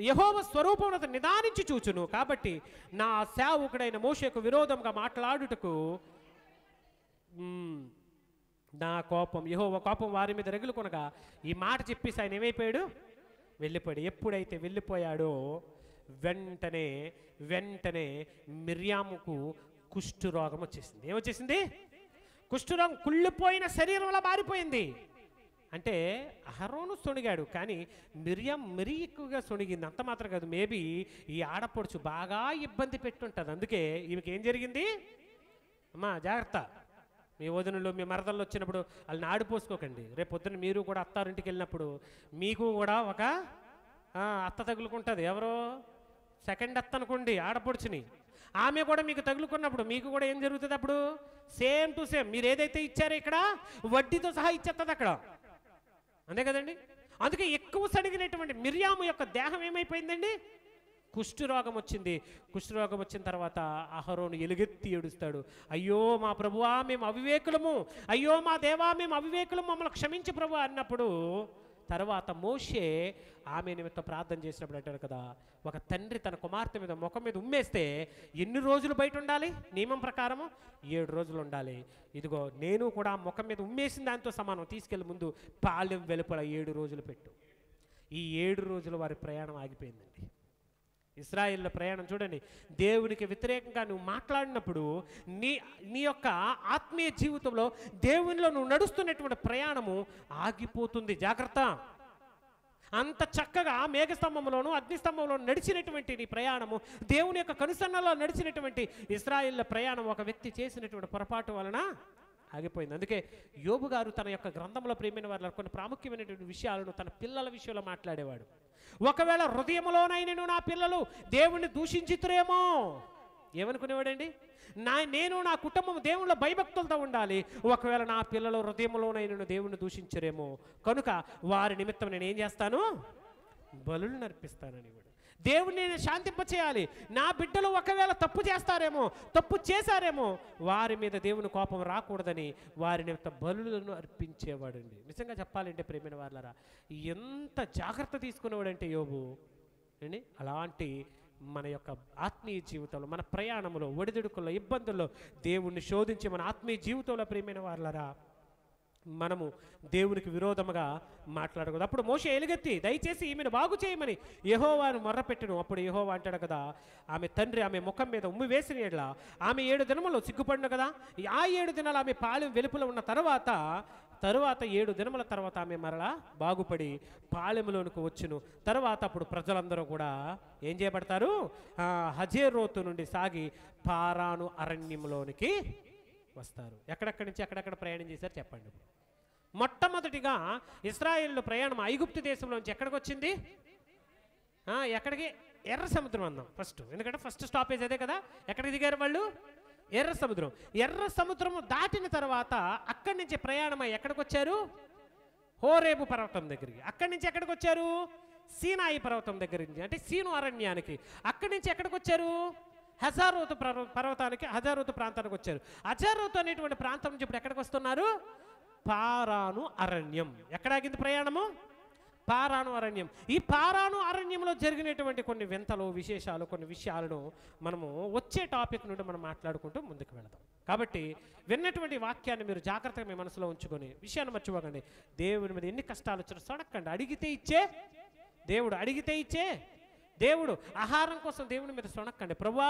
యెహోవా స్వరూపమును అతను నిదానించి చూచును. కాబట్టి నా సేవకుడైన మోషేకు విరోధంగా మాట్లాడుటకు నా కోపం, యెహోవా కోపం వారి మీద రగులుకొనగా, ఈ మాట చెప్పేసి ఆయన ఏమైపోయాడు? వెళ్ళిపోయాడు. ఎప్పుడైతే వెళ్ళిపోయాడో వెంటనే మిర్యాముకు కుష్ఠరోగం వచ్చేసింది. ఏమొచ్చేసింది? కుష్ఠరోగం. కుళ్ళిపోయిన శరీరంలో మారిపోయింది. అంటే అహరోను సొణిగాడు, కానీ మిర్యాం మరీ ఎక్కువగా సొణిగింది. అంత మాత్రం కాదు, మేబీ ఈ ఆడపడుచు బాగా ఇబ్బంది పెట్టుంటుంది. అందుకే ఈమెకి ఏం జరిగింది? అమ్మా జాగ్రత్త, మీ వదినలు, మీ మరదళ్ళు వచ్చినప్పుడు వాళ్ళని ఆడిపోసుకోకండి. రేపు పొద్దున్న మీరు కూడా అత్తారింటికి వెళ్ళినప్పుడు మీకు కూడా ఒక అత్త తగులుకుంటుంది. ఎవరో సెకండ్ అత్త అనుకోండి, ఆడపడుచుని. ఆమె కూడా మీకు తగులుకున్నప్పుడు మీకు కూడా ఏం జరుగుతుంది? అప్పుడు సేమ్ టు సేమ్ మీరు ఏదైతే ఇచ్చారో ఇక్కడ వడ్డీతో సహా ఇచ్చేస్తుంది అక్కడ, అంతే కదండి. అందుకే ఎక్కువ సడిగినటువంటి మిర్యాము యొక్క దేహం ఏమైపోయిందండి? కుష్ఠరోగం వచ్చింది. కుష్ఠరోగం వచ్చిన తర్వాత అహరోను ఎలుగెత్తి ఏడుస్తాడు, అయ్యో మా ప్రభువా మేము అవివేకులము, అయ్యో మా దేవా మేము అవివేకులము, మమ్మల్ని క్షమించు ప్రభు అన్నప్పుడు తర్వాత మోషే ఆమె నిమిత్తం ప్రార్థన చేసినప్పుడు అంటారు కదా, ఒక తండ్రి తన కుమార్తె మీద ముఖం మీద ఉమ్మేస్తే ఎన్ని రోజులు బయట ఉండాలి? నియమం ప్రకారము 7 రోజులు ఉండాలి. ఇదిగో నేను కూడా ముఖం మీద ఉమ్మేసిన దాంతో సమానం. తీసుకెళ్ళి ముందు పాలెం వెలుపల 7 రోజులు పెట్టు. ఈ 7 రోజులు వారి ప్రయాణం ఆగిపోయిందండి. ఇశ్రాయేళ్ల ప్రయాణం చూడండి. దేవునికి వ్యతిరేకంగా నువ్వు మాట్లాడినప్పుడు నీ యొక్క ఆత్మీయ జీవితంలో దేవునిలో నువ్వు నడుస్తున్నటువంటి ప్రయాణము ఆగిపోతుంది. జాగ్రత్త. అంత చక్కగా మేఘస్తంభంలోను అగ్నిస్తంభంలోను నడిచినటువంటి నీ ప్రయాణము, దేవుని యొక్క కనుసన్నలో నడిచినటువంటి ఇశ్రాయేళ్ల ప్రయాణం ఒక వ్యక్తి చేసినటువంటి పొరపాటు వలన ఆగిపోయింది. అందుకే యోబు గారు తన యొక్క గ్రంథంలో ప్రియమైన వారి కొన్ని ప్రాముఖ్యమైనటువంటి విషయాలను తన పిల్లల విషయంలో మాట్లాడేవాడు. ఒకవేళ హృదయంలోనైనా నా పిల్లలు దేవుణ్ణి దూషించుతురేమో ఏమనుకునేవాడండి? నేను నా కుటుంబం దేవుళ్ళ భయభక్తులతో ఉండాలి. ఒకవేళ నా పిల్లలు హృదయంలోనైనా దేవుణ్ణి దూషించరేమో, కనుక వారి నిమిత్తం నేను ఏం చేస్తాను? బలులు నర్పిస్తానని. దేవుణ్ణి నేను శాంతింపచేయాలి. నా బిడ్డలు ఒకవేళ తప్పు చేస్తారేమో, తప్పు చేశారేమో, వారి మీద దేవుని కోపం రాకూడదని వారి నిమిత్తం బలులను అర్పించేవాడండి. నిజంగా చెప్పాలంటే ప్రేమైన వాళ్ళరా, ఎంత జాగ్రత్త తీసుకునేవాడంటే యోబు అండి. అలాంటి మన యొక్క ఆత్మీయ జీవితంలో, మన ప్రయాణంలో, ఒడిదుడుకుల్లో, ఇబ్బందుల్లో దేవుణ్ణి శోధించి మన ఆత్మీయ జీవితంలో ప్రియమైన వాళ్ళరా మనము దేవునికి విరోధముగా మాట్లాడకూడదు. అప్పుడు మోషే ఎలుగెత్తి దయచేసి ఈమెను బాగు చేయమని యెహోవాను మొర్రపెట్టును. అప్పుడు యెహోవా అంటాడు కదా, ఆమె తండ్రి ఆమె ముఖం మీద ఉమ్మి వేసిన ఎడల ఆమె 7 దినములు సిగ్గుపడిన కదా, ఆ 7 దినాలు ఆమె పాలెం వెలుపల ఉన్న తరువాత 7 దినముల తర్వాత ఆమె మరలా బాగుపడి పాలెములోనికి వచ్చును. తర్వాత అప్పుడు ప్రజలందరూ కూడా ఏం చేయబడతారు? హజేరోతు నుండి సాగి పారాను అరణ్యంలోనికి వస్తారు. ఎక్కడెక్కడి నుంచి ఎక్కడెక్కడ ప్రయాణం చేశారు చెప్పండి. మొట్టమొదటిగా ఇశ్రాయేలు ప్రయాణం ఐగుప్తు దేశంలోంచి ఎక్కడికి వచ్చింది? ఎక్కడికి? ఎర్ర సముద్రం అన్నాం ఫస్ట్, ఎందుకంటే ఫస్ట్ స్టాపేజ్ అదే కదా. ఎక్కడికి దిగారు వాళ్ళు? ఎర్ర సముద్రం. ఎర్ర సముద్రం దాటిన తర్వాత అక్కడి నుంచి ప్రయాణమై ఎక్కడికి వచ్చారు? హోరేబు పర్వతం దగ్గరికి. అక్కడి నుంచి ఎక్కడికి వచ్చారు? సీనాయి పర్వతం దగ్గర నుంచి, అంటే సీను అరణ్యానికి. అక్కడి నుంచి ఎక్కడికి వచ్చారు? హజారోతు పర్వతానికి, హజారోతు ప్రాంతానికి వచ్చారు. హజారోతు అనేటువంటి ప్రాంతం నుంచి ఇప్పుడు ఎక్కడికి వస్తున్నారు? పారాను అరణ్యం. ఎక్కడాగింది ప్రయాణము? పారాను అరణ్యం. ఈ పారాను అరణ్యంలో జరిగినటువంటి కొన్ని వింతలు, విశేషాలు, కొన్ని విషయాలను మనము వచ్చే టాపిక్ నుండి మనం మాట్లాడుకుంటూ ముందుకు వెళదాం. కాబట్టి విన్నటువంటి వాక్యాన్ని మీరు జాగ్రత్తగా మీ మనసులో ఉంచుకొని విషయాన్ని మర్చిపోకండి. దేవుని మీద ఎన్ని కష్టాలు వచ్చినా సొడక్కండి. అడిగితే ఇచ్చే దేవుడు, అడిగితే ఇచ్చే దేవుడు. ఆహారం కోసం దేవుని మీద సొనక్కండి. ప్రభువా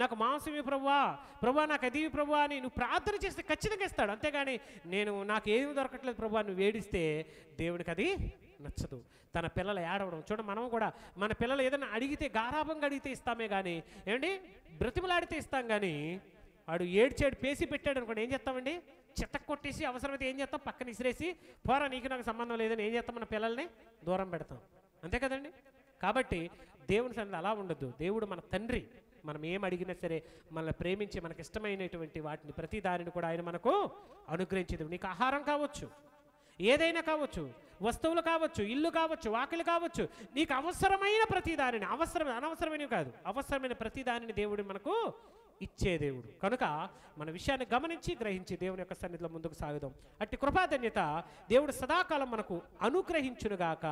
నాకు మాంసమే ప్రభువా, ప్రభువా నాకు అది ప్రభువా అని నువ్వు ప్రార్థన చేస్తే ఖచ్చితంగా ఇస్తాడు. అంతేగాని నాకు ఏమి దొరకట్లేదు ప్రభువా నువ్వు వేడిస్తే దేవునికి అది నచ్చదు. తన పిల్లలు ఏడవడం చూడండి. మనం కూడా మన పిల్లలు ఏదైనా అడిగితే గారాభంగా అడిగితే ఇస్తామే కానీ, ఏమండి బ్రతిమలాడితే ఇస్తాం కానీ, వాడు ఏడ్చేడు పేసి పెట్టాడు అనుకోండి ఏం చేస్తామండి? చెత్త కొట్టేసి అవసరమైతే ఏం చేస్తాం? పక్కన ఇసిరేసి పోరా నీకు నాకు సంబంధం లేదని ఏం చేస్తాం? మన పిల్లల్ని దూరం పెడతాం. అంతే కదండి. కాబట్టి దేవుని సన్నిధిలో అలా ఉండదు. దేవుడు మన తండ్రి. మనం ఏం అడిగినా సరే మనల్ని ప్రేమించి మనకి ఇష్టమైనటువంటి వాటిని ప్రతి దానిని కూడా ఆయన మనకు అనుగ్రహించేది. నీకు ఆహారం కావచ్చు, ఏదైనా కావచ్చు, వస్తువులు కావచ్చు, ఇల్లు కావచ్చు, వాకిలు కావచ్చు, నీకు అవసరమైన ప్రతి దానిని, అనవసరమైనవి కాదు, అవసరమైన ప్రతి దానిని దేవుడు మనకు ఇచ్చే దేవుడు. కనుక మన విషయాన్ని గమనించి గ్రహించి దేవుని యొక్క సన్నిధిలో ముందుకు సాగుదాం. అట్టి కృపాధన్యత దేవుడు సదాకాలం మనకు అనుగ్రహించునుగాక.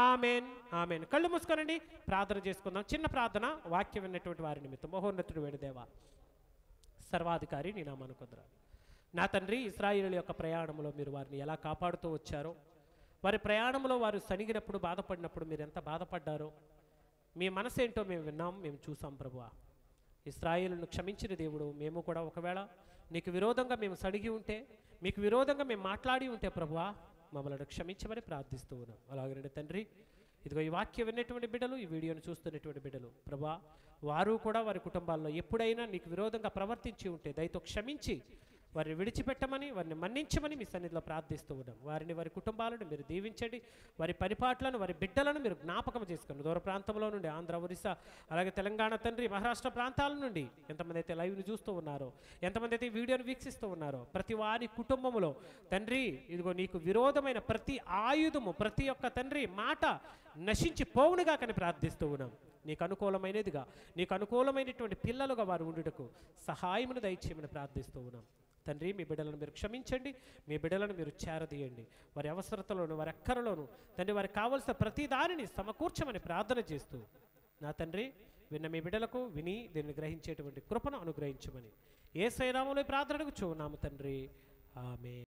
Amen, amen. కళ్ళు మూసుకోనండి, ప్రార్థన చేసుకుందాం. చిన్న ప్రార్థన. వాక్యం విన్నటువంటి వారి నిమిత్తం. మహోన్నతుడు వేడు దేవా, సర్వాధికారి నీ నామాను కొందరు. నా తండ్రి, ఇశ్రాయేలు యొక్క ప్రయాణంలో మీరు వారిని ఎలా కాపాడుతూ వచ్చారో, వారి ప్రయాణంలో వారు సనిగినప్పుడు, బాధపడినప్పుడు మీరు ఎంత బాధపడ్డారో మీ మనసు ఏంటో మేము విన్నాం, మేము చూసాం ప్రభువా. ఇశ్రాయేలును క్షమించిన దేవుడు, మేము కూడా ఒకవేళ నీకు విరోధంగా మేము సడిగి ఉంటే, మీకు విరోధంగా మేము మాట్లాడి ఉంటే ప్రభువా మమ్మల్ని క్షమించమని ప్రార్థిస్తూ ఉన్నాం. అలాగే తండ్రి, ఇదిగో ఈ వాక్యం విన్నటువంటి బిడ్డలు, ఈ వీడియోను చూస్తున్నటువంటి బిడ్డలు ప్రభా, వారు కూడా వారి కుటుంబాల్లో ఎప్పుడైనా నీకు విరోధంగా ప్రవర్తించి ఉంటే దయతో క్షమించి వారిని విడిచిపెట్టమని, వారిని మన్నించమని మీ సన్నిధిలో ప్రార్థిస్తూ ఉన్నాం. వారిని, వారి కుటుంబాలను మీరు దీవించండి. వారి పరిపాట్లను, వారి బిడ్డలను మీరు జ్ఞాపకం చేసుకోండి. దూర ప్రాంతంలో నుండి ఆంధ్ర, ఒరిస్సా, అలాగే తెలంగాణ తండ్రి, మహారాష్ట్ర ప్రాంతాల నుండి ఎంతమంది అయితే లైవ్ని చూస్తూ ఉన్నారో, ఎంతమంది అయితే వీడియోని వీక్షిస్తూ ఉన్నారో, ప్రతి వారి కుటుంబంలో తండ్రి ఇదిగో నీకు విరోధమైన ప్రతి ఆయుధము, ప్రతి ఒక్క తండ్రి మాట నశించి పోవునుగా కని ప్రార్థిస్తూ ఉన్నాం. నీకు అనుకూలమైనదిగా, నీకు అనుకూలమైనటువంటి పిల్లలుగా వారు ఉండుటకు సహాయమును దయచేయమని ప్రార్థిస్తూ ఉన్నాం. తండ్రి, మీ బిడ్డలను మీరు క్షమించండి, మీ బిడ్డలను మీరు చేరదీయండి. వారి అవసరతలోను, వారి అక్కరలోను తండ్రి వారికి కావలసిన ప్రతి దానిని సమకూర్చమని ప్రార్థన చేస్తూ నా తండ్రి, విన్న మీ బిడ్డలకు విని దీన్ని గ్రహించేటువంటి కృపను అనుగ్రహించమని యేసయ్య నామములో ప్రార్థనకు చూన్నాము తండ్రి. ఆమేన్.